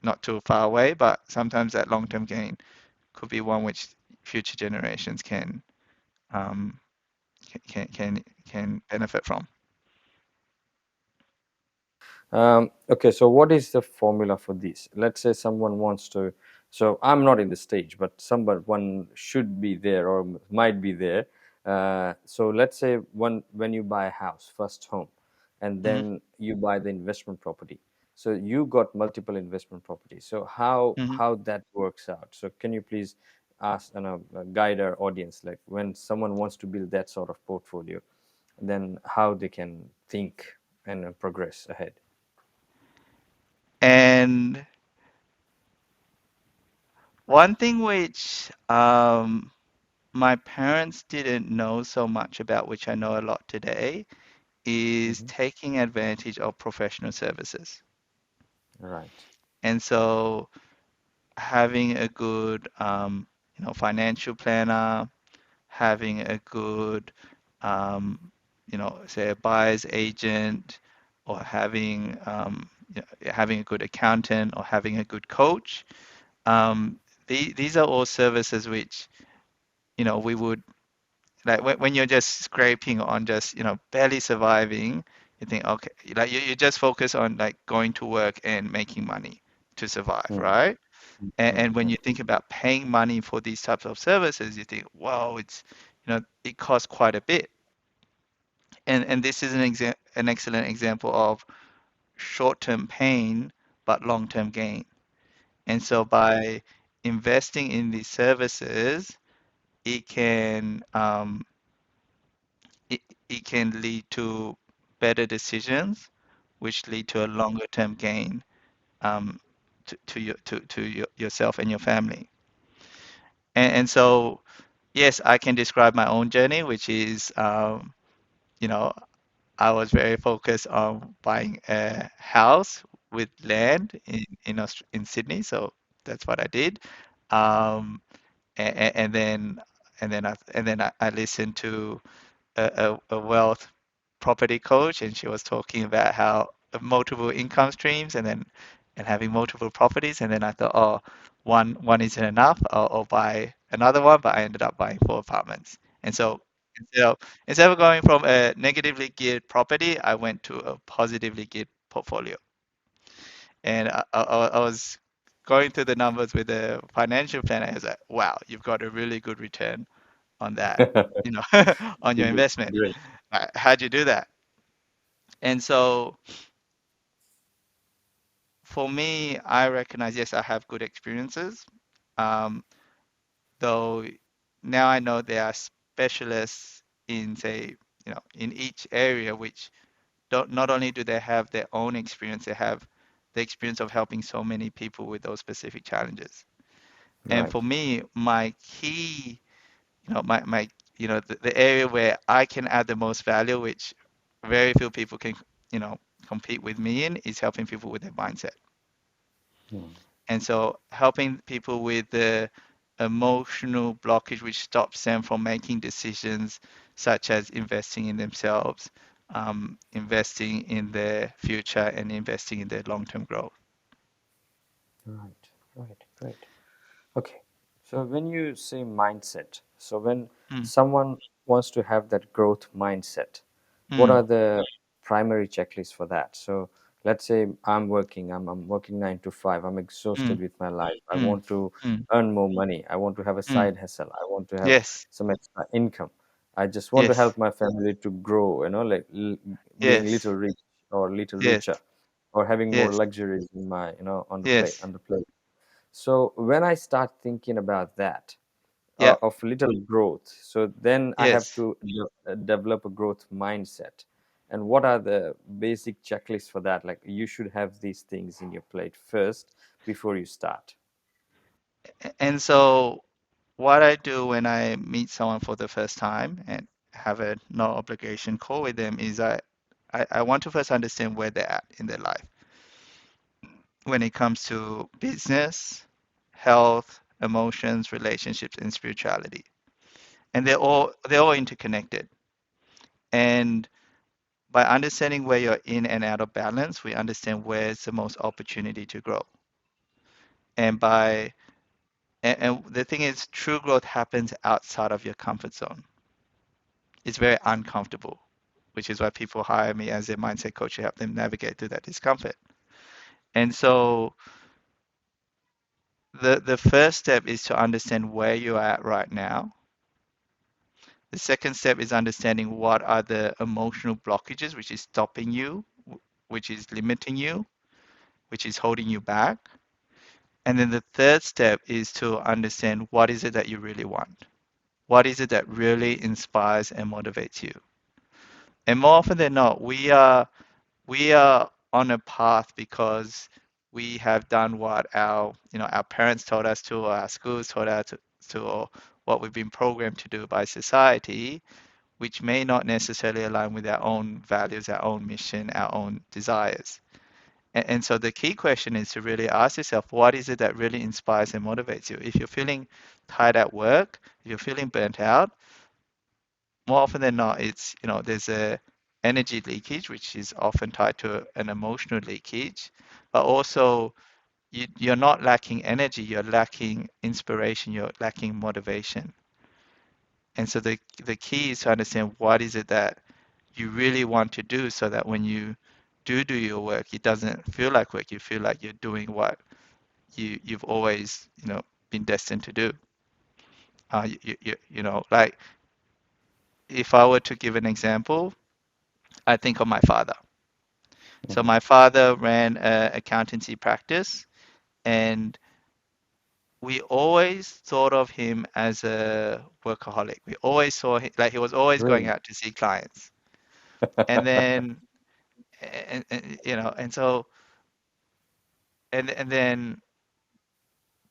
not too far away, but sometimes that long term gain could be one which future generations um, can benefit from. Okay, so what is the formula for this? Let's say someone wants to. So I'm not in the stage, but one should be there or might be there. So let's say when you buy a house, first home, and Hmm. then you buy the investment property. So you got multiple investment properties. So how Hmm. how that works out? So can you please ask and guide our audience, like when someone wants to build that sort of portfolio, then how they can think and progress ahead. And one thing which my parents didn't know so much about, which I know a lot today, is Hmm. taking advantage of professional services. Right. And so having a good, financial planner, having a good, say a buyer's agent, or having a good accountant, or having a good coach. These are all services which, we would like when you're just scraping on just barely surviving, you think okay, like you just focus on like going to work and making money to survive, Mm, right? And when mm. you think about paying money for these types of services, you think, wow, it costs quite a bit. And this is an excellent example of short-term pain but long-term gain. And so by investing in these services, it can um, it, it can lead to better decisions, which lead to a longer term gain um, yourself and your family. And so, yes, I can describe my own journey, which is, you know, I was very focused on buying a house with land in Sydney, so that's what I did. Um, and then I listened to a wealth. property coach, and she was talking about how multiple income streams and having multiple properties. And then I thought, oh, one isn't enough. I'll buy another one, but I ended up buying four apartments. And so instead of instead of going from a negatively geared property, I went to a positively geared portfolio. And I was going through the numbers with the financial planner. I was like, wow, you've got a really good return on that, you know, on your investment. Great. How'd you do that? And so for me, I recognize, yes, I have good experiences. Um, though now I know there are specialists in, say, in each area, which don't not only do they have their own experience, they have the experience of helping so many people with those specific challenges. And Right. for me, my key, my the area where I can add the most value, which very few people can, you know, compete with me in, is helping people with their mindset. Hmm. And so helping people with the emotional blockage, which stops them from making decisions such as investing in themselves, investing in their future, and investing in their long-term growth. Right. Right. Great. Okay. So when you say mindset, so when Mm, someone wants to have that growth mindset, what mm, are the primary checklists for that? So let's say I'm working 9 to 5, I'm exhausted mm, with my life. I mm, want to mm, earn more money. I want to have a mm. side hustle. I want to have Yes, some extra income. I just want to yes, help my family to grow, like being yes, little rich or little yes, richer or having more yes, luxuries in my, yes, on the plate. So when I start thinking about that, yeah, of little growth, so then I have yes. to develop a growth mindset. And what are the basic checklists for that? Like you should have these things in your plate first before you start. And so what I do when I meet someone for the first time and have a no obligation call with them is I want to first understand where they're at in their life when it comes to business, health, emotions, relationships, and spirituality. And they're all interconnected. And by understanding where you're in and out of balance, we understand where's the most opportunity to grow. And and the thing is, true growth happens outside of your comfort zone. It's very uncomfortable, which is why people hire me as their mindset coach to help them navigate through that discomfort. And so the first step is to understand where you are at right now. The second step is understanding what are the emotional blockages which is stopping you, which is limiting you, which is holding you back. And then the third step is to understand what is it that you really want. What is it that really inspires and motivates you? And more often than not, we are on a path because we have done what our parents told us to, or our schools told us to, or what we've been programmed to do by society, which may not necessarily align with our own values, our own mission, our own desires. And so the key question is to really ask yourself, what is it that really inspires and motivates you? If you're feeling tired at work, if you're feeling burnt out, more often than not, there's a energy leakage, which is often tied to an emotional leakage, but also you're not lacking energy, you're lacking inspiration, you're lacking motivation. And so the key is to understand what is it that you really want to do so that when you do your work, it doesn't feel like work. You feel like you're doing what you've always, been destined to do. Like if I were to give an example, I think of my father. So Mhm. my father ran a accountancy practice, and we always thought of him as a workaholic. We always saw him like he was always going Really? out to see clients. And then, and so, and then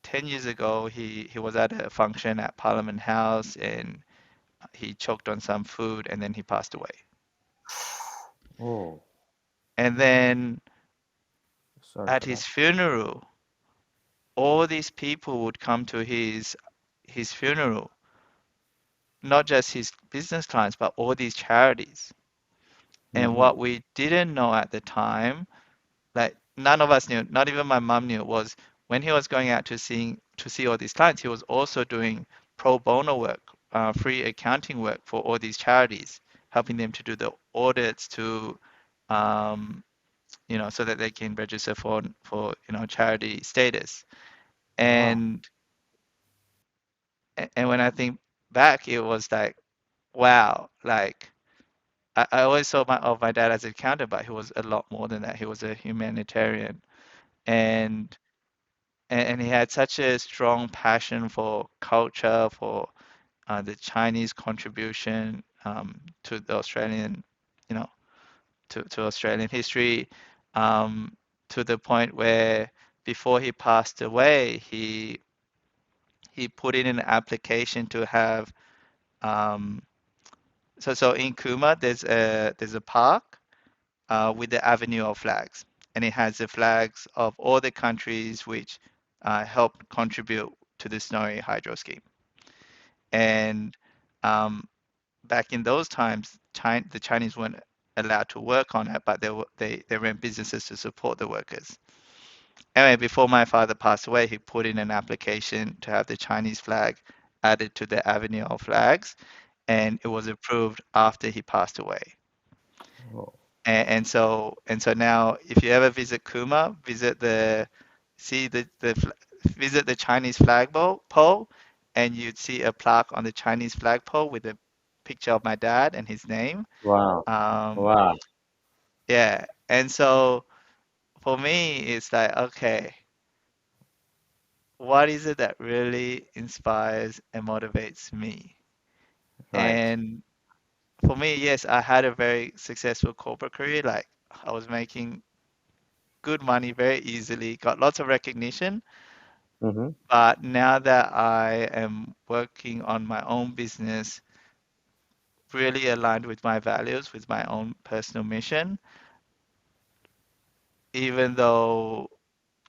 10 years ago, he was at a function at Parliament House, and he choked on some food, and then he passed away. Oh, And then sorry at for his that. funeral, all these people would come to his funeral, not just his business clients, but all these charities. And Mm-hmm. what we didn't know at the time, like none of us knew, not even my mom knew, was when he was going out to see all these clients, he was also doing pro bono work, free accounting work for all these charities, helping them to do the audits to, um, so that they can register for charity status. Wow. And and when I think back, it was like, wow, like I always saw my dad as an accountant, but he was a lot more than that. He was a humanitarian, and and he had such a strong passion for culture, for the Chinese contribution to the Australian, you know, to Australian history, um, to the point where before he passed away, he put in an application to have um, so in Kuma there's a park with the avenue of flags, and it has the flags of all the countries which help contribute to the Snowy Hydro scheme. And um, back in those times, the Chinese weren't allowed to work on it, but they ran businesses to support the workers. Anyway, before my father passed away, he put in an application to have the Chinese flag added to the avenue of flags, and it was approved after he passed away. Oh, And so now, if you ever visit Kuma, see visit the Chinese pole, and you'd see a plaque on the Chinese flagpole with a picture of my dad and his name. wow. Um, Wow. yeah, and so for me, it's like, okay, what is it that really inspires and motivates me? Right. And for me, yes, I had a very successful corporate career. Like I was making good money very easily, got lots of recognition. Mm-hmm. But now that I am working on my own business, really aligned with my values, with my own personal mission, even though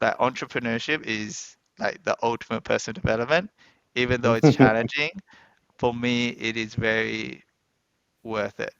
that entrepreneurship is like the ultimate personal development, even though it's challenging, for me, it is very worth it.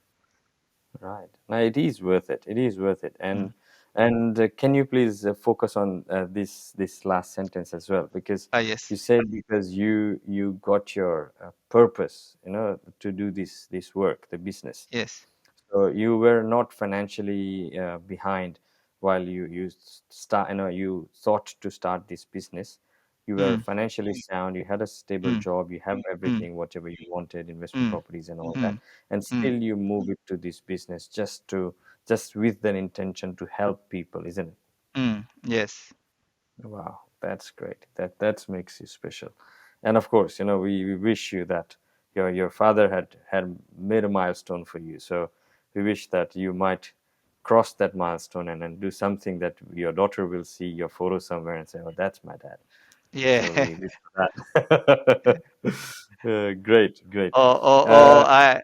Right. Now it is worth it. It is worth it. Mm. And can you please focus on this last sentence as well? Because Ah, you yes, said because you got your purpose, to do this work, the business. yes. So you were not financially behind while you start, you thought to start this business. You were Mm, financially sound, you had a stable mm, job, you have mm, everything, whatever you wanted, investment mm, properties and all that. mm, And mm, still you move it to this business just with the intention to help people, isn't it? yes. Wow, that's great. That makes you special. And of course, we wish you that your father had made a milestone for you. So we wish that you might cross that milestone and do something that your daughter will see your photo somewhere and say, "Oh, that's my dad." So Yeah. we wish for that. Great, great. Or, or, Uh, or I,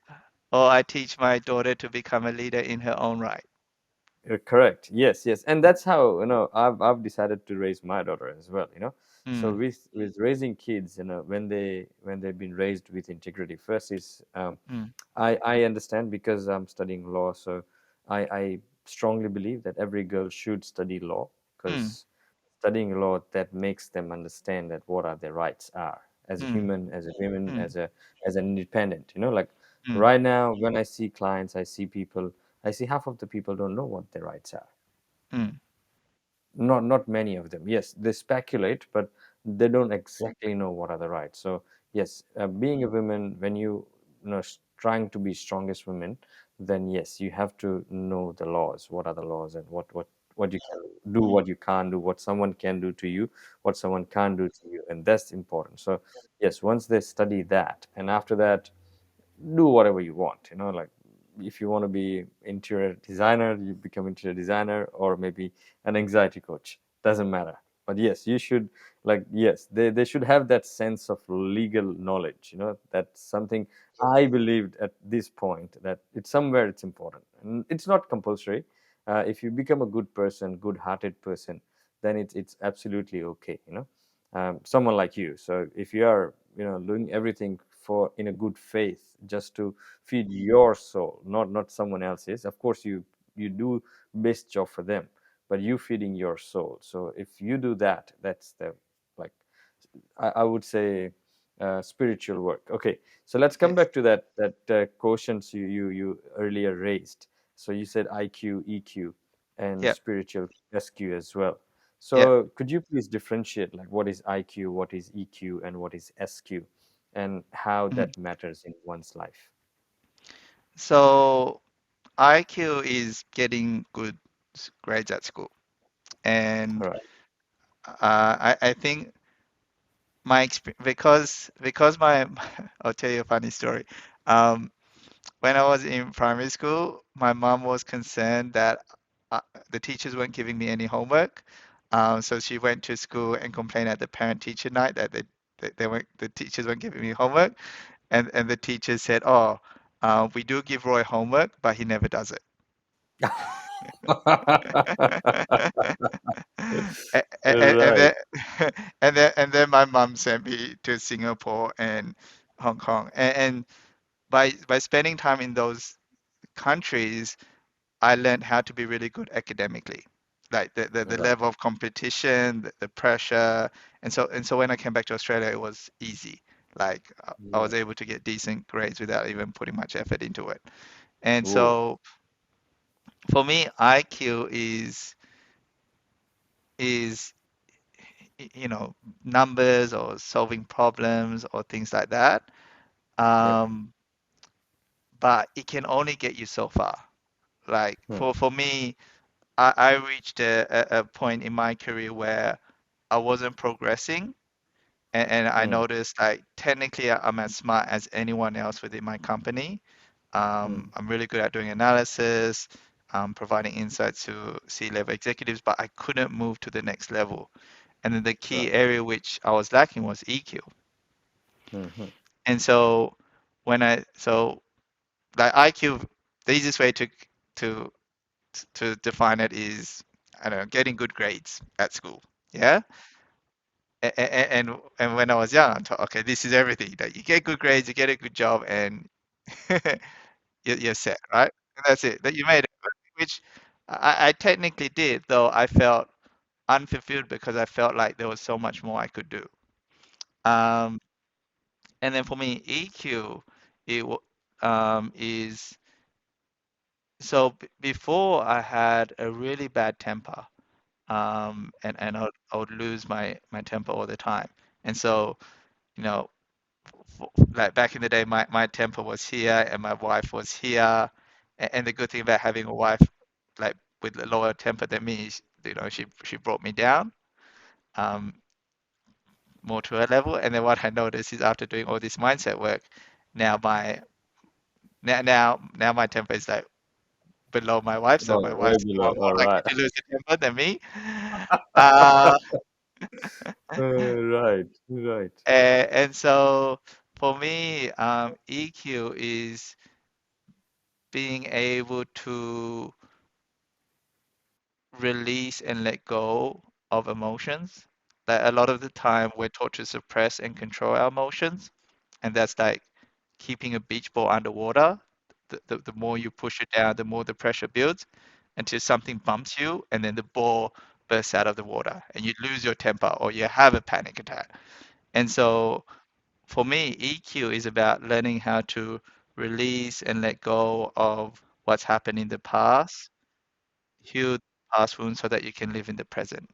or I teach my daughter to become a leader in her own right. Correct. Yes, yes. And that's how, I've decided to raise my daughter as well, So Mm, with raising kids, when they've been raised with integrity, first is mm, I understand because I'm studying law, so I strongly believe that every girl should study law mm, because studying law that makes them understand that what are their rights are as a mm, human, as a woman, mm, as an independent. Like mm, right now when I see clients, I see people, I see half of the people don't know what their rights are. mm, Not many of them. Yes, they speculate, but they don't exactly know what are the rights. So yes, being a woman, when trying to be strongest woman, then yes, you have to know the laws. What are the laws, and what you can do, what you can't do, what someone can do to you, what someone can't do to you, and that's important. So yes, once they study that, and after that do whatever you want, like if you want to be interior designer, you become interior designer, or maybe an anxiety coach, doesn't matter. But yes, you should, like, yes, they should have that sense of legal knowledge, that's something I believed at this point, that it's somewhere it's important and it's not compulsory. If you become a good person, good hearted person, then it's absolutely okay, someone like you. So if you are doing everything for in a good faith, just to feed your soul, not someone else's. Of course, you do best job for them, but you feeding your soul. So if you do that, that's the, like, I would say, spiritual work. Okay, so let's come Yes. back to that quotients you earlier raised. So you said IQ, EQ, and Yep. spiritual SQ as well. Yep. So could you please differentiate, like, what is IQ, what is EQ, and what is SQ, and how Mhm. that matters in one's life? So IQ is getting good grades at school, All and right. I think my experience, because my I'll tell you a funny story. Um, when I was in primary school, my mom was concerned that uh, the teachers weren't giving me any homework. So she went to school and complained at the parent-teacher night that they weren't, the teachers weren't giving me homework. And the teacher said, "Oh, we do give Roy homework, but he never does it." And Right. then and then my mom sent me to Singapore and Hong Kong. And by spending time in those countries, I learned how to be really good academically, like the Right. level of competition, the pressure. And so when I came back to Australia, it was easy. Like I was Right. able to get decent grades without even putting much effort into it. And Whoa. so for me, IQ is numbers or solving problems or things like that. Yep. Um, but it can only get you so far. Like Hmm. for me, I reached a point in my career where I wasn't progressing, and I Hmm. noticed like technically I'm as smart as anyone else within my company. Hmm. I'm really good at doing analysis, providing insights to C-level executives, but I couldn't move to the next level. And then the key Right. area which I was lacking was EQ. Hmm. And so so like IQ, the easiest way to to define it is, I don't know, getting good grades at school. Yeah. And when I was young, I thought, okay, this is everything. That you get good grades, you get a good job, and you're set, right? And that's it. That you made it, which I technically did, though I felt unfulfilled because I felt like there was so much more I could do. Um, and then for me, EQ, is so before I had a really bad temper, and I would lose my temper all the time. And so, you know, like back in the day, my temper was here and my wife was here. And the good thing about having a wife like with a lower temper than me is, she brought me down, um, more to her level. And then what I noticed is after doing all this mindset work, now my now my temper is like below my wife, so my Oh, wife's regular. more All likely right. to lose a temper than me. Uh, Right. Right. and so for me, EQ is being able to release and let go of emotions. Like a lot of the time, we're taught to suppress and control our emotions, and that's like keeping a beach ball underwater. The more you push it down, the more the pressure builds until something bumps you, and then the ball bursts out of the water, and you lose your temper or you have a panic attack. And so for me, EQ is about learning how to release and let go of what's happened in the past, heal the past wounds so that you can live in the present.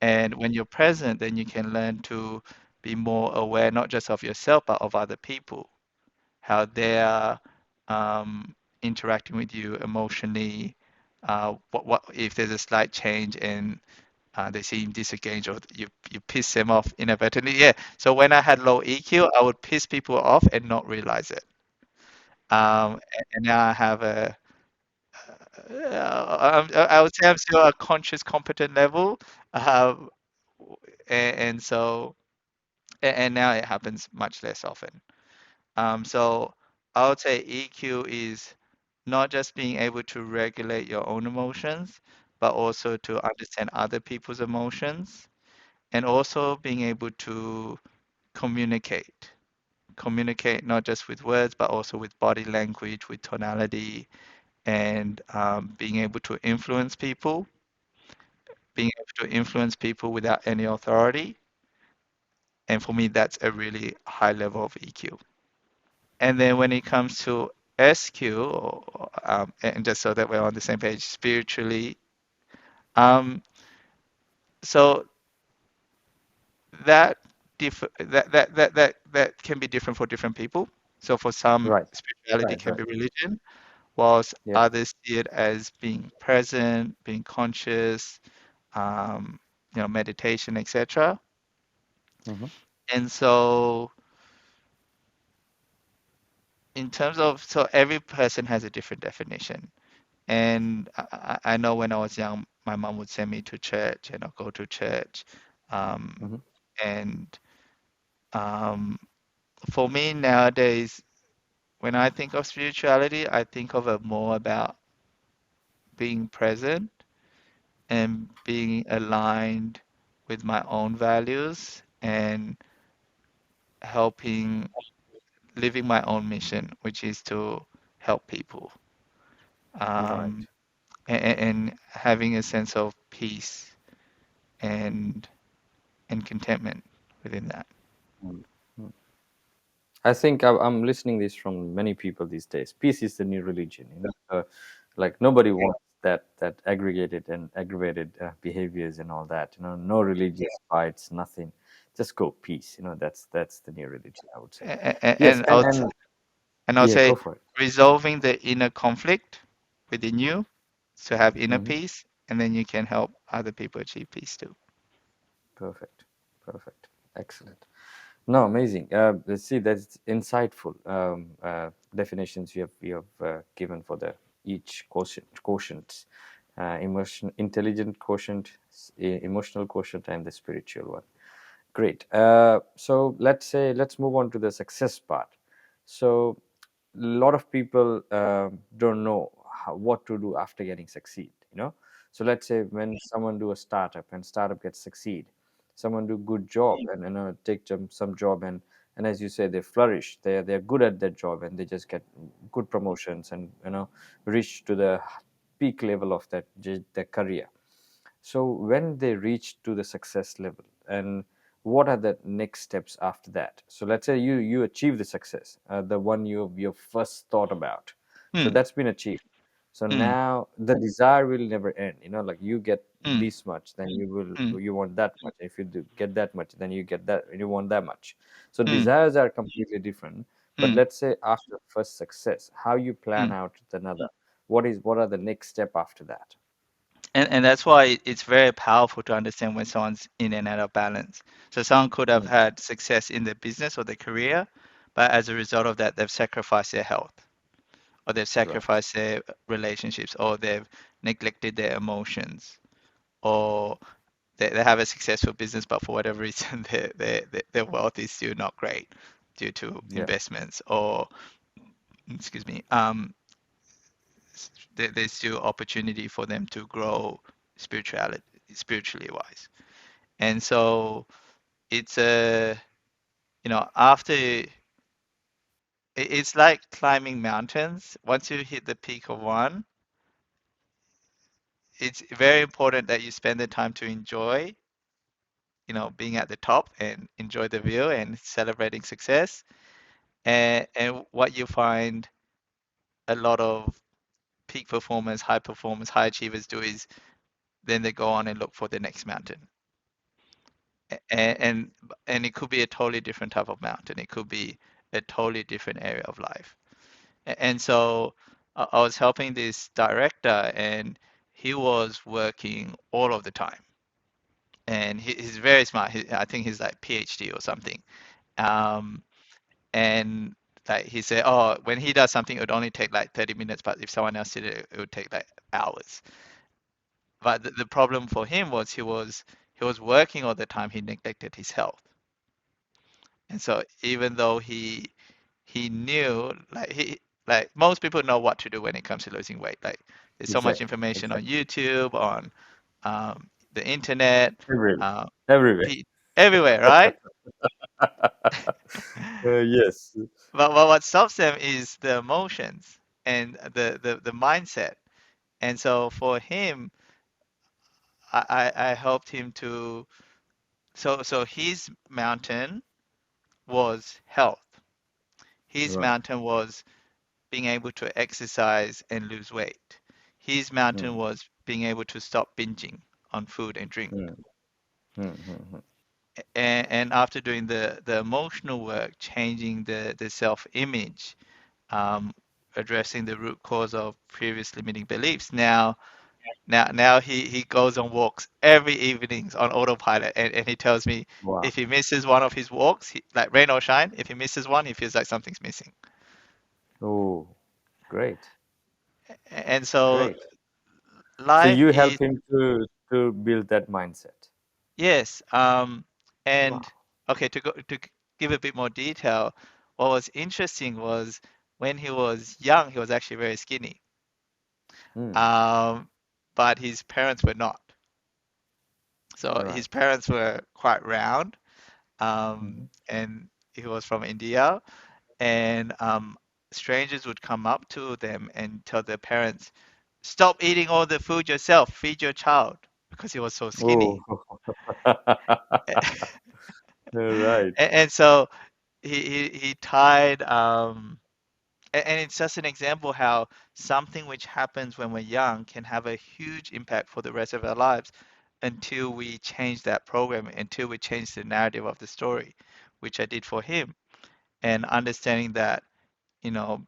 And when you're present, then you can learn to be more aware, not just of yourself, but of other people, how they're interacting with you emotionally. What if there's a slight change and they seem disengaged or you piss them off inadvertently? Yeah. So when I had low EQ, I would piss people off and not realize it. And now I have I would say I'm still a conscious, competent level. Um, and so, and now it happens much less often. So I would say EQ is not just being able to regulate your own emotions, but also to understand other people's emotions and also being able to communicate. communicate not just with words, but also with body language, with tonality, and being able to influence people, being able to influence people without any authority. And for me, that's a really high level of EQ. And then when it comes to SQ, and just so that we're on the same page, spiritually, um, so that that can be different for different people. So for some, Right. spirituality Right. can Right. be religion, whilst Yeah. others see it as being present, being conscious, um, meditation, etc. Mm-hmm. And so, in terms of, so every person has a different definition. And I know when I was young, my mom would send me to church and I'll go to church. Um, Mm-hmm. and um, for me nowadays, when I think of spirituality, I think of it more about being present and being aligned with my own values and helping living my own mission, which is to help people, Right. and having a sense of peace and contentment within that. Mm. Mm. I think I'm listening this from many people these days. Peace is the new religion. Like nobody wants that aggregated and aggravated behaviors and all that. No religious fights, nothing. Just go peace. That's the new religion, I would say. Yes, And and I'll yeah, go say for it. resolving the inner conflict within you to have inner Hmm. peace, and then you can help other people achieve peace too. Perfect, perfect, excellent. No, amazing. Let's see, that's insightful definitions you have given for the each quotient, emotion, intelligent quotient, emotional quotient, and the spiritual one. Great. So let's move on to the success part. So a lot of people don't know what to do after getting succeed. So let's say when someone do a startup and startup gets succeed, someone do good job and take some job and as you say they flourish. They're good at their job and they just get good promotions and reach to the peak level of their career. So when they reach to the success level, and what are the next steps after that? So let's say you achieve the success, the one you first thought about. So Hmm. that's been achieved. So Hmm. now the desire will never end. Like you get Hmm. this much, then Hmm. you want that much. If you get that much, then you get that, you want that much. So Hmm. desires are completely different. But Hmm. let's say after first success, how you plan Hmm. out another. What are the next step after that? And that's why it's very powerful to understand when someone's in and out of balance. So someone could have Mm, had success in their business or their career, but as a result of that, they've sacrificed their health, or they've right. sacrificed their relationships, or they've neglected their emotions, or they have a successful business, but for whatever reason, their wealth is still not great due to Yeah. investments, or excuse me, there's still opportunity for them to grow spirituality, spiritually wise. And so it's a, after it's like climbing mountains. Once you hit the peak of one, it's very important that you spend the time to enjoy, being at the top and enjoy the view and celebrating success. And what you find a lot of peak performers, high achievers do is then they go on and look for the next mountain. And and it could be a totally different type of mountain. It could be a totally different area of life. And so I was helping this director, and he was working all of the time. And he's very smart. I think he's like PhD or something. Um, and like he said, oh, when he does something, it would only take like 30 minutes, but if someone else did it, it would take like hours. But the problem for him was he was working all the time. He neglected his health. And so even though he knew, like most people know what to do when it comes to losing weight. Like there's so much Exactly. information on Exactly. YouTube, on the internet, Everywhere. uh, Everywhere. pe- everywhere, right? Yes. But what stops them is the emotions and the mindset. And so for him, I helped him to so his mountain was health. His Right. mountain was being able to exercise and lose weight. His mountain Mm, was being able to stop binging on food and drink. mm, mm, mm, mm. And after doing the emotional work, changing the self-image, um, addressing the root cause of previous limiting beliefs. Now he goes on walks every evenings on autopilot, and he tells me Wow. if he misses one of his walks, like rain or shine, if he misses one, he feels like something's missing. Oh, great. And so Great. So life you is help him to build that mindset. yes, and Wow. okay, give a bit more detail, what was interesting was when he was young, he was actually very skinny, Mm, um, but his parents were not. So his right. parents were quite round, Mhm. and he was from India, and strangers would come up to them and tell their parents, "Stop eating all the food yourself, feed your child," because he was so Oh. skinny. Right. And so he tied and it's just an example how something which happens when we're young can have a huge impact for the rest of our lives until we change that program, until we change the narrative of the story, which I did for him. And understanding that,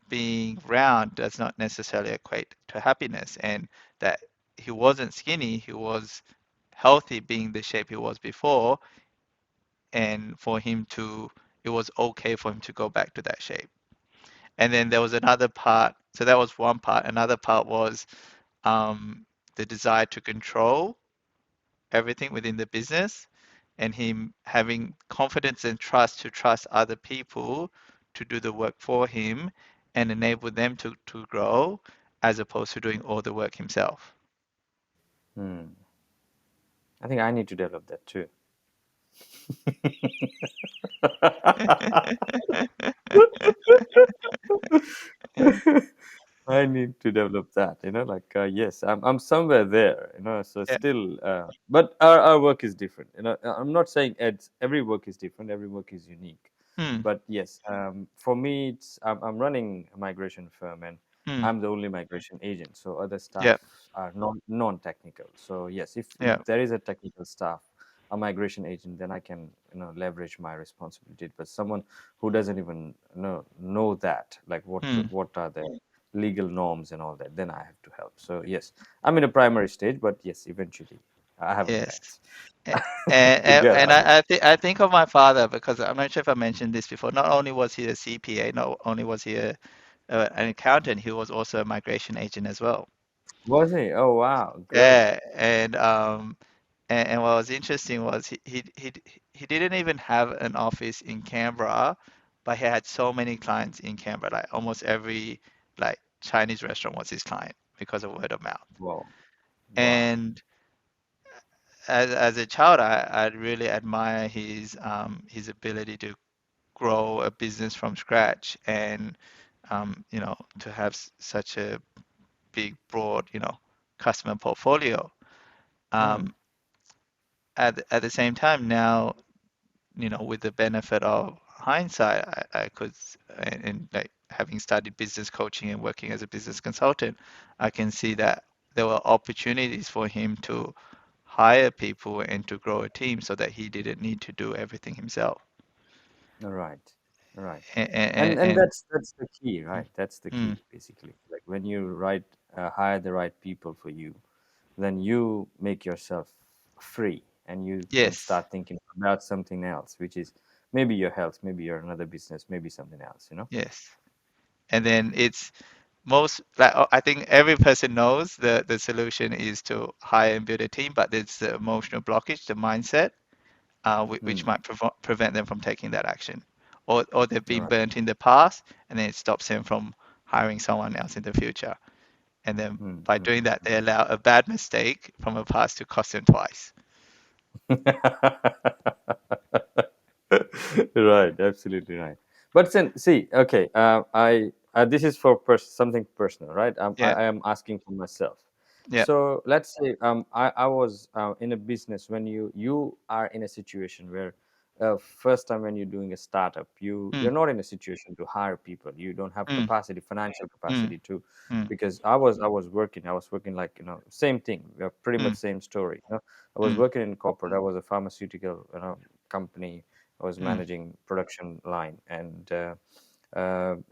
being round does not necessarily equate to happiness, and that he wasn't skinny, he was healthy being the shape he was before, and it was okay for him to go back to that shape. And then there was another part. So that was one part. Another part was the desire to control everything within the business and him having confidence and trust to trust other people to do the work for him and enable them to grow as opposed to doing all the work himself. Hmm. I think I need to develop that too. I need to develop that, like yes, I'm somewhere there, so Yeah. still, but our work is different. I'm not saying every work is different, every work is unique, Hmm. but yes, for me, I'm running a migration firm and Hmm. I'm the only migration agent, so other staff Yeah. are non-technical. So yes, if Yeah. there is a technical staff, a migration agent, then I can leverage my responsibility. But someone who doesn't even know that, like Hmm. what are the legal norms and all that, then I have to help. So yes, I'm in a primary stage, but yes, eventually I have a Yes. plans A- to get And out of. I think of my father because I'm not sure if I mentioned this before. Not only was he a CPA, not only was he an accountant, he was also a migration agent as well. Was he? Oh wow, great. Yeah, and what was interesting was he didn't even have an office in Canberra, but he had so many clients in Canberra. Like almost every like Chinese restaurant was his client because of word of mouth. Wow, wow. And as a child, I really admire his ability to grow a business from scratch and to have such a big, broad, customer portfolio. Hmm. Um, at the same time, now, with the benefit of hindsight, I could, and like having studied business coaching and working as a business consultant, I can see that there were opportunities for him to hire people and to grow a team so that he didn't need to do everything himself. All right, all right. And And that's the key, right? That's the mm, key, basically. Like when you hire the right people for you, then you make yourself free and you can yes, start thinking about something else, which is maybe your health, maybe your another business, maybe something else. yes. And then it's most like I think every person knows the solution is to hire and build a team, but it's the emotional blockage, the mindset, which Hmm. might prevent them from taking that action, or they've All been right. burnt in the past, and then it stops them from hiring someone else in the future. And then Hmm. by Hmm. doing that, they allow a bad mistake from the past to cost them twice. Right, absolutely right. But then, see, okay, I this is for something personal, right? Yeah, I am asking for myself. yeah, So let's say I was in a business when you are in a situation where first time when you're doing a startup, mm, you're not in a situation to hire people. You don't have mm, capacity, financial mm, capacity to, mm, because I was working like same thing, pretty much mm, same story. I was mm, working in corporate. I was a pharmaceutical company. I was mm, managing production line, and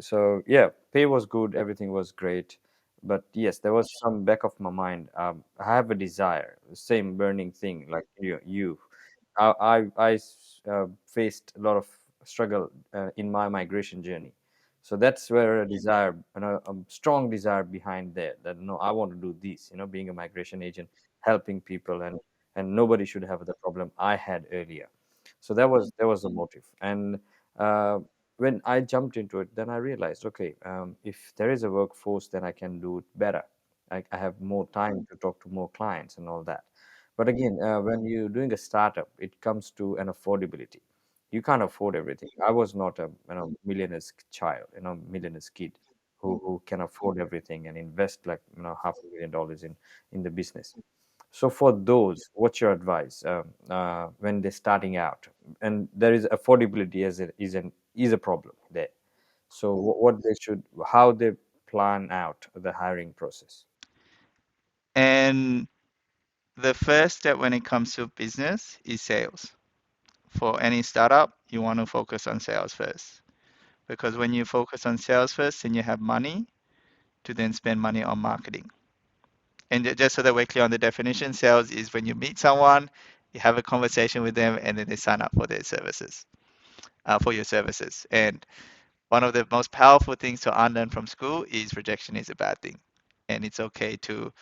so yeah, pay was good, everything was great, but yes, there was some back of my mind. I have a desire, same burning thing like you. Faced a lot of struggle in my migration journey, so that's where a desire, a strong desire behind there. That no, I want to do this. Being a migration agent, helping people, and nobody should have the problem I had earlier. So that was the motive. And uh, when I jumped into it, then I realized, okay, if there is a workforce, then I can do it better. I have more time to talk to more clients and all that. But again, when you're doing a startup, it comes to an affordability. You can't afford everything. I was not a millionaire's child, millionaire's kid who can afford everything and invest like $500,000 in the business. So for those, what's your advice when they're starting out? And there is affordability is a problem there. So what they should, how they plan out the hiring process. and the first step when it comes to business is sales. For any startup, you want to focus on sales first. Because when you focus on sales first, then you have money to then spend money on marketing. And just so that we're clear on the definition, sales is when you meet someone, you have a conversation with them, and then they sign up for their services, for your services. And one of the most powerful things to unlearn from school is rejection is a bad thing. And it's okay to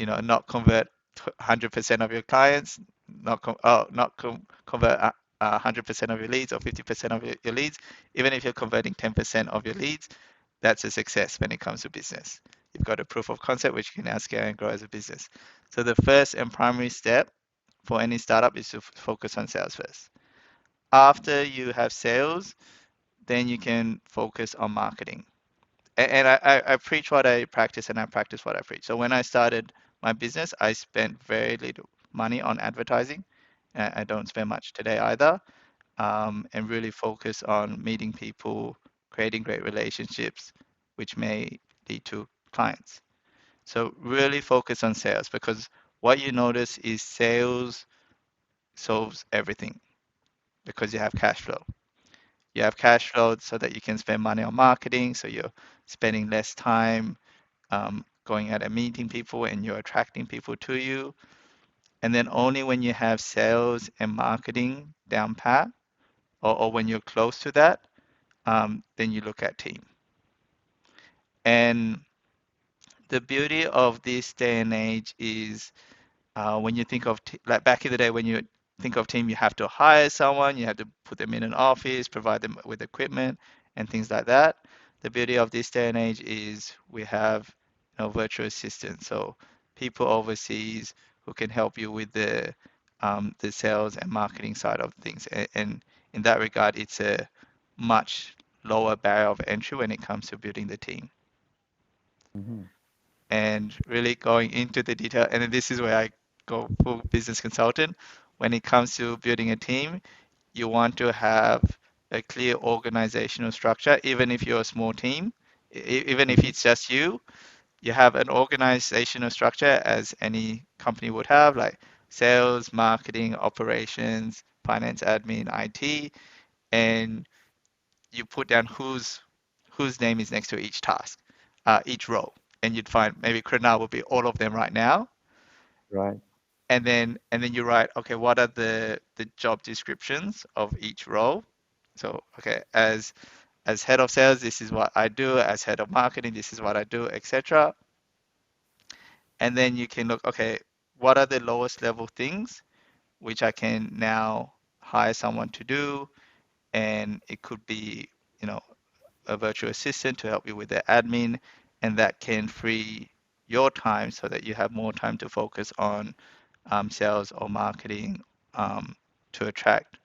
not convert 100% of your clients, not convert 100% of your leads or 50% of your leads. Even if you're converting 10% of your leads, that's a success when it comes to business. You've got a proof of concept which you can now scale and grow as a business. So the first and primary step for any startup is to focus on sales first. After you have sales, then you can focus on marketing. And I preach what I practice and I practice what I preach. So when I started my business, I spent very little money on advertising. I don't spend much today either, and really focus on meeting people, creating great relationships, which may lead to clients. So really focus on sales because what you notice is sales solves everything because you have cash flow. You have cash flow so that you can spend money on marketing, so you're spending less time going out and meeting people and you're attracting people to you. And then only when you have sales and marketing down pat, or when you're close to that, then you look at team. And the beauty of this day and age is when you think of like back in the day when you think of team, you have to hire someone, you have to put them in an office, provide them with equipment and things like that. The beauty of this day and age is we have virtual assistants, so people overseas who can help you with the sales and marketing side of things. And in that regard, it's a much lower barrier of entry when it comes to building the team Hmm. and really going into the detail. And then this is where I go full business consultant. When it comes to building a team, you want to have a clear organizational structure, even if you're a small team, even if Hmm. it's just you have an organizational structure as any company would have, like sales, marketing, operations, finance, admin, IT, and you put down whose name is next to each task, each role, and you'd find maybe Krunal would be all of them right now, Right. and then you write, okay, what are the job descriptions of each role? So okay, as head of sales, this is what I do. As head of marketing, this is what I do, etc. And then you can look, okay, what are the lowest level things which I can now hire someone to do, and it could be, you know, a virtual assistant to help you with the admin, and that can free your time so that you have more time to focus on sales or marketing, to attract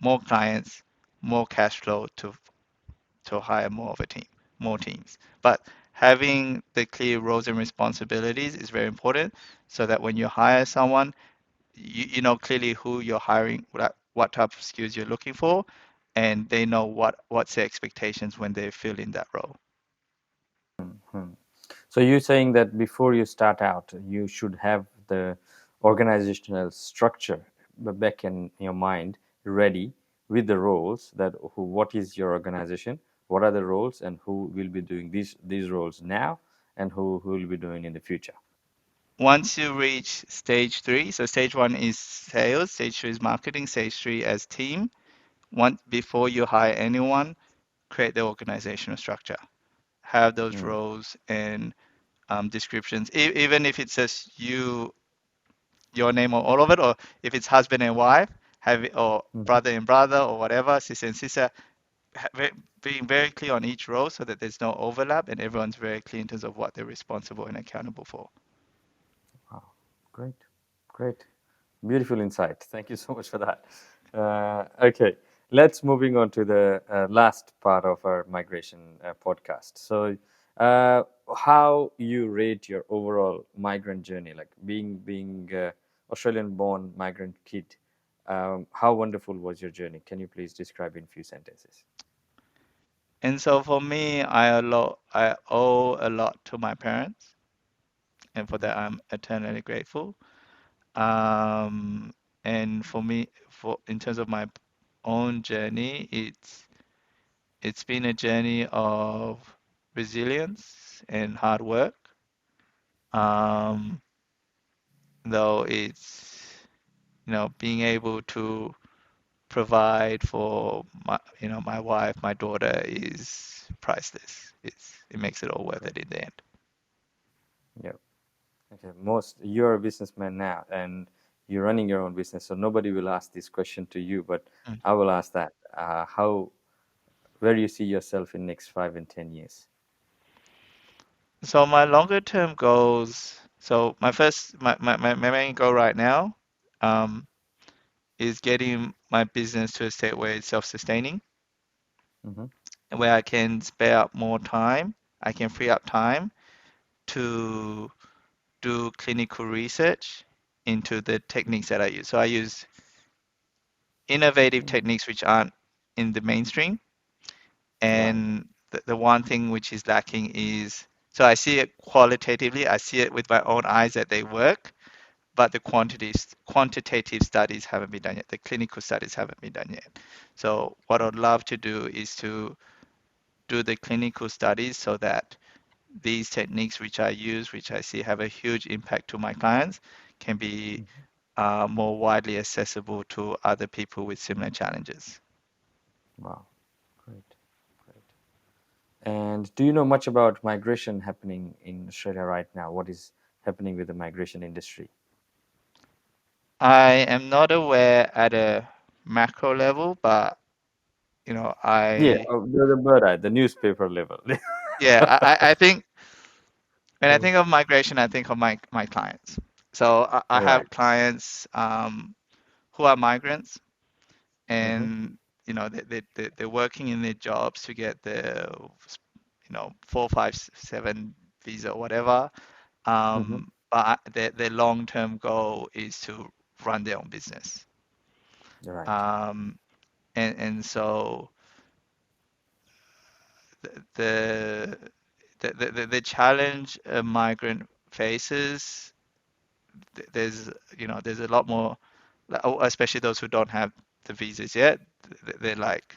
more clients more cash flow to hire more of a team, more teams. But having the clear roles and responsibilities is very important so that when you hire someone, you know clearly who you're hiring, what type of skills you're looking for, and they know what's their expectations when they fill in that role. Hmm. So you're saying that before you start out, you should have the organizational structure back in your mind ready with the roles that what is your organization, what are the roles, and who will be doing these roles now, and who will be doing in the future. Once you reach stage three, so stage one is sales, stage two is marketing, stage three as team. Once before you hire anyone, create the organizational structure. Have those Mm, roles and descriptions, even if it's just your name on all of it, or if it's husband and wife, have it, or mhm. brother and brother, or whatever, sister and sister, being very clear on each role so that there's no overlap and everyone's very clear in terms of what they're responsible and accountable for. Wow, great, great. Beautiful insight. Thank you so much for that. Okay, let's moving on to the last part of our migration podcast. So, how you rate your overall migrant journey, like being Australian-born migrant kid? How wonderful was your journey? Can you please describe in few sentences? And so for me, I owe a lot to my parents, and for Mhm, that I'm eternally grateful. Um, and for me, for in terms of my own journey, it's been a journey of resilience and hard work. Um, though it's being able to provide for my wife, my daughter is priceless. It makes it all worth great. it in the end. Yeah. Okay. Most you're a businessman now, and you're running your own business, so nobody will ask this question to you, but Mm. I will ask that. How Where do you see yourself in next 5 and 10 years? So my longer term goals, so my main goal right now, um, is getting my business to a state where it's self-sustaining, Hmm. where I can spare up more time. I can free up time to do clinical research into the techniques that I use. So I use innovative Mm, techniques which aren't in the mainstream. right. And the one thing which is lacking is, so I see it qualitatively, I see it with my own eyes that they work, but the quantitative studies haven't been done yet. The clinical studies haven't been done yet. So what I'd love to do is to do the clinical studies so that these techniques which I use, which I see have a huge impact to my clients, can be Mhm. more widely accessible to other people with similar challenges. Wow. Great. Great. And do you know much about migration happening in Australia right now? What is happening with the migration industry? I am not aware at a macro level, but Yeah, I the bird eye, the newspaper level. yeah, I think when I think of migration, I think of my clients. So I Right. have clients who are migrants, Mm-hmm. and they're working in their jobs to get their 457 visa or whatever. Mm-hmm. But their long-term goal is to run their own business. Right. Um, and so the the challenge a migrant faces, there's there's a lot more, especially those who don't have the visas yet. They're like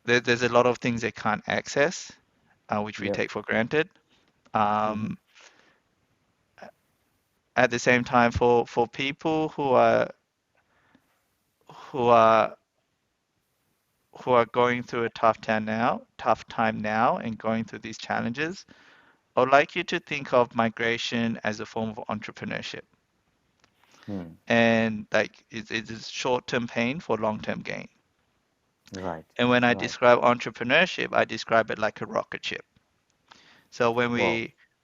there's a lot of things they can't access, which we Yep. take for granted. Mm-hmm. Um, at the same time, for people who are who are going through a tough time now, and going through these challenges, I would like you to think of migration as a form of entrepreneurship. Hmm. And like it's short-term pain for long-term gain. Right. And when I Right. describe entrepreneurship, I describe it like a rocket ship. So Whoa.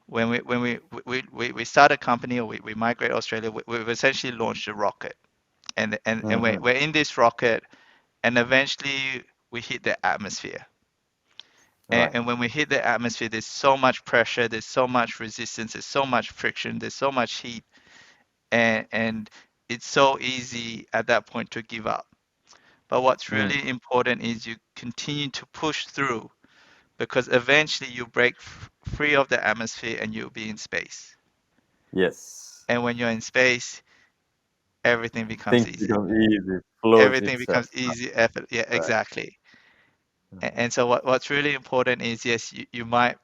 when we start a company, or we migrate Australia, we've essentially launched a rocket. And Mm-hmm. we're in this rocket, and eventually we hit the atmosphere. Right. And when we hit the atmosphere, there's so much pressure, there's so much resistance, there's so much friction, there's so much heat, and it's so easy at that point to give up. But what's Mm. really important is you continue to push through because eventually you break free of the atmosphere and you'll be in space. Yes. And when you're in space, everything becomes Things easy. become easy, flows Everything becomes itself. easy, effort. Yeah, Right. exactly. Right. And so what's really important is yes, you might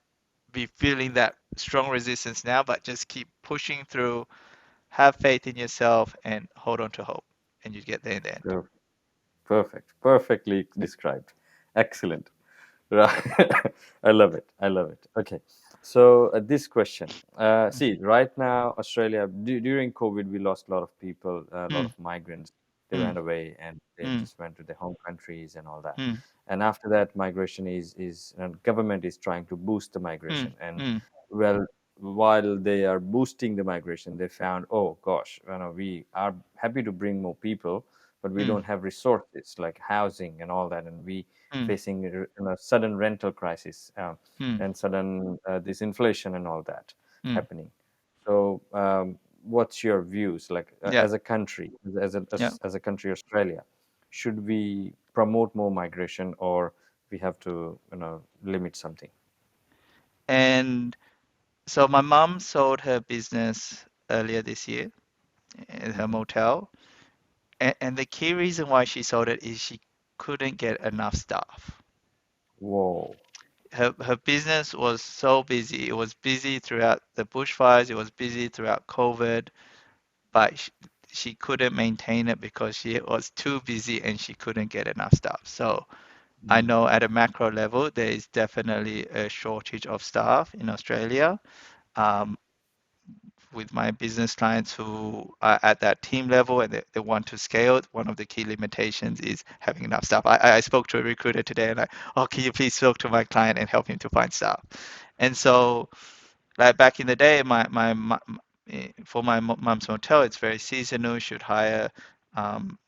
be feeling that strong resistance now, but just keep pushing through, have faith in yourself, and hold on to hope, and you get there in the end. Per- Perfect. Perfectly described. Excellent. Right. I love it. I love it. Okay. So this question. See, right now, Australia, during COVID, we lost a lot of people, a lot Mm, of migrants. They ran mm, away and they mm, just went to their home countries and all that. mm, And after that, migration government is trying to boost the mm, migration. And mm, well, while they are boosting the migration, they found, oh gosh, we are happy to bring more people, but we mm, don't have resources like housing and all that, and we mm, facing a sudden rental crisis mm, and sudden this inflation and all that mm. happening. So, what's your views? Like Yeah, as a country, yeah. as a country, Australia, should we promote more migration, or we have to limit something? And so my mum sold her business earlier this year in her Hmm. motel, and the key reason why she sold it is she couldn't get enough staff. Whoa. Her business was so busy. It was busy throughout the bushfires. It was busy throughout COVID, but she couldn't maintain it because she was too busy and she couldn't get enough staff. So I Mm. know at a macro level, there is definitely a shortage of staff in Australia. Um, with my business clients who are at that team level and they want to scale, one of the key limitations is having enough staff. I spoke to a recruiter today and like, oh, can you please talk to my client and help him to find staff? And so, like back in the day, for my mom's motel, it's very seasonal. Should hire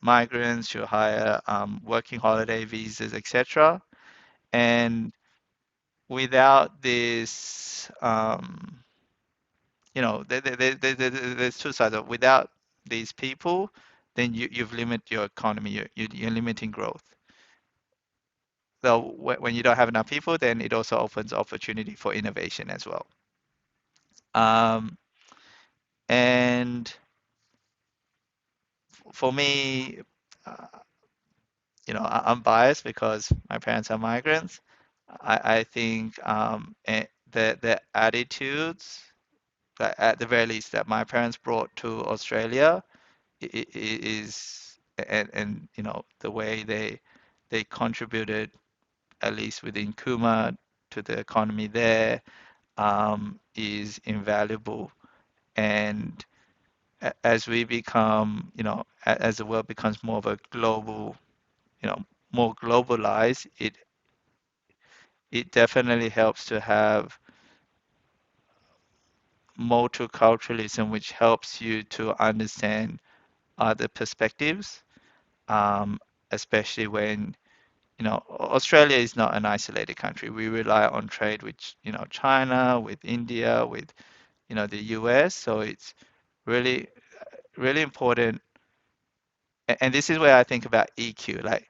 migrants, should hire working holiday visas, etc. And without this, there's two sides of without these people, then you've limited your economy, you're limiting growth. So when you don't have enough people, then it also opens opportunity for innovation as well. Um, and for me, uh, I'm biased because my parents are migrants. I think the attitudes that at the very least that my parents brought to Australia is and the way they contributed at least within Kuma to the economy there is invaluable. And as we become, as the world becomes more of a global, you know, more globalized, it definitely helps to have multiculturalism, which helps you to understand other perspectives, um, especially when Australia is not an isolated country. We rely on trade with, China, with India, with, the US. So it's really, really important. And this is where I think about EQ. Like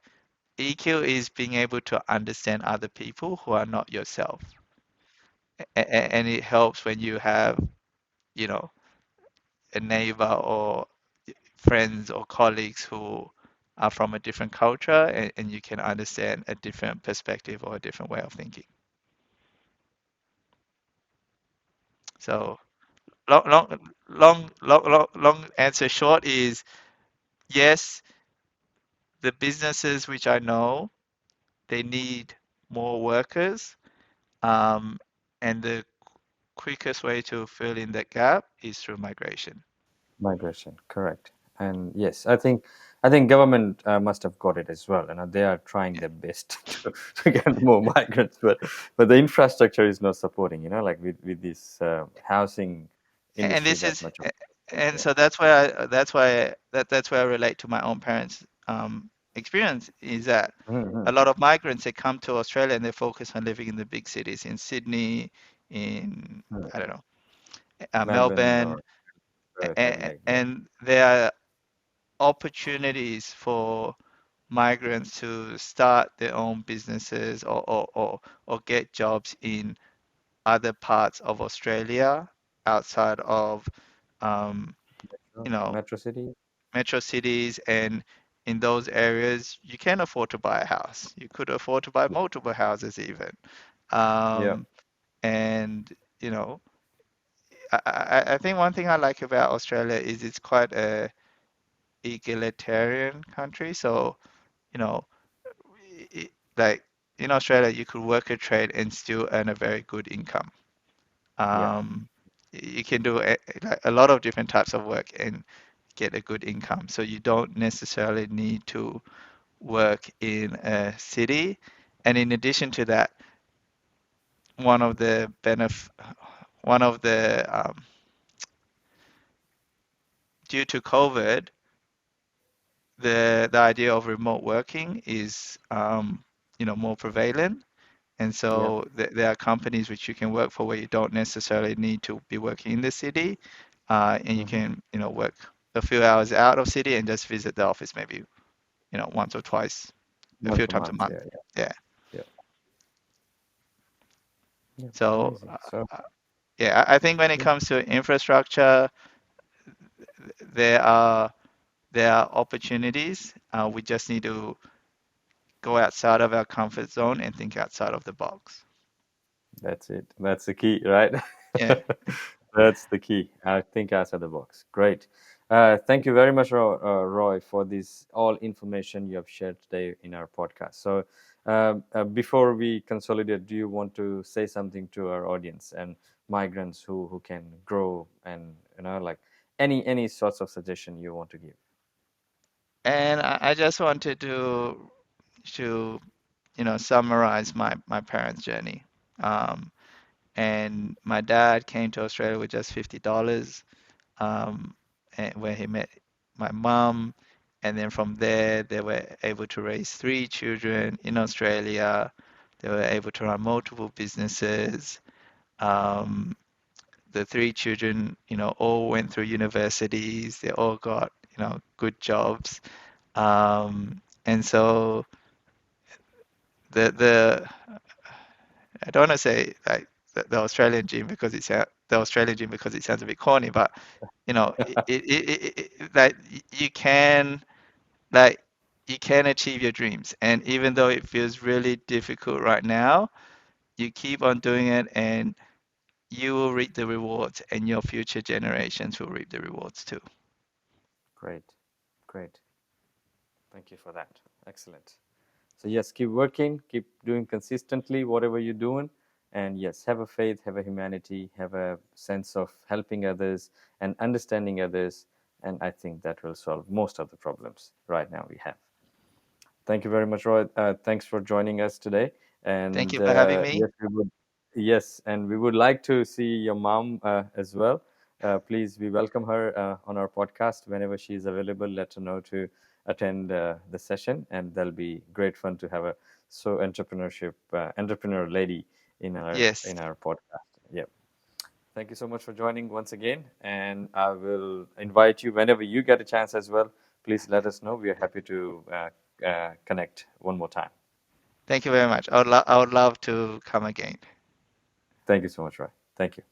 EQ is being able to understand other people who are not yourself. And it helps when you have, you know, a neighbor or friends or colleagues who are from a different culture and you can understand a different perspective or a different way of thinking. So long, long answer short is yes, the businesses which I know, they need more workers. Um, and the quickest way to fill in that gap is through migration. Migration, correct. And yes, I think government must have got it as well, and they are trying Yeah. their best to get more migrants, but the infrastructure is not supporting. Like with this housing And industry this that is, much of. and Yeah. so that's why that's why I relate to my own parents. experience is that Mm-hmm. a lot of migrants, they come to Australia and they focus on living in the big cities, in Sydney, in, I don't know, Melbourne Melbourne, or Perth, and, Adelaide. Yeah. and there are opportunities for migrants to start their own businesses, or get jobs in other parts of Australia outside of, um, Metro, you know, metro city. metro cities. And in those areas, you can afford to buy a house. You could afford to buy Yeah. multiple houses even. Yeah. Um, and, you know, I think one thing I like about Australia is it's quite a egalitarian country. So, you know, like in Australia, you could work a trade and still earn a very good income. Yeah. Um, you can do like a lot of different types of work and get a good income. So you don't necessarily need to work in a city. And in addition to that, one of the benef one of the due to COVID, the idea of remote working is more prevalent. And Yeah. so there are companies which you can work for where you don't necessarily need to be working in the city, and you Mm-hmm. can, work a few hours out of city and just visit the office maybe, once or twice, a Once few a times a month. month. Yeah. Yeah. Yeah. Yeah. Yeah. So Amazing. So yeah, I think when it yeah, comes to infrastructure, there are opportunities. We just need to go outside of our comfort zone and think outside of the box. that's it. That's the key, right? Yeah. That's the key. I think outside the box. Great. Thank you very much, Roy, for this all information you have shared today in our podcast. So, before we consolidate, do you want to say something to our audience and migrants who can grow, and like any sorts of suggestion you want to give? And I just wanted to summarize my parents' journey. Um, and my dad came to Australia with just $50, and where he met my mum, and then from there they were able to raise three children in Australia. They were able to run multiple businesses. Um, the three children, all went through universities. They all got, good jobs. And so the I don't want to say like the Australian dream because the Australian dream because it sounds a bit corny, but like you can like you can achieve your dreams, and even though it feels really difficult right now, you keep on doing it, and you will reap the rewards, and your future generations will reap the rewards too. Great, great. Thank you for that. Excellent. So yes, keep working, keep doing consistently whatever you're doing, and yes, have a faith, have a humanity, have a sense of helping others and understanding others, and I think that will solve most of the problems right now we have. Thank you very much, Roy. Thanks for joining us today. Thank And you for having me. yes, and we would like to see your mom as well. Please, we welcome her on our podcast whenever she is available. Let her know to attend the session, and that'll be great fun to have a entrepreneur lady Yes. in our podcast. Yep. Thank you so much for joining once again, and I will invite you whenever you get a chance as well. Please let us know. We are happy to connect one more time. Thank you very much. I would love to come again. Thank you so much, Roy. Thank you.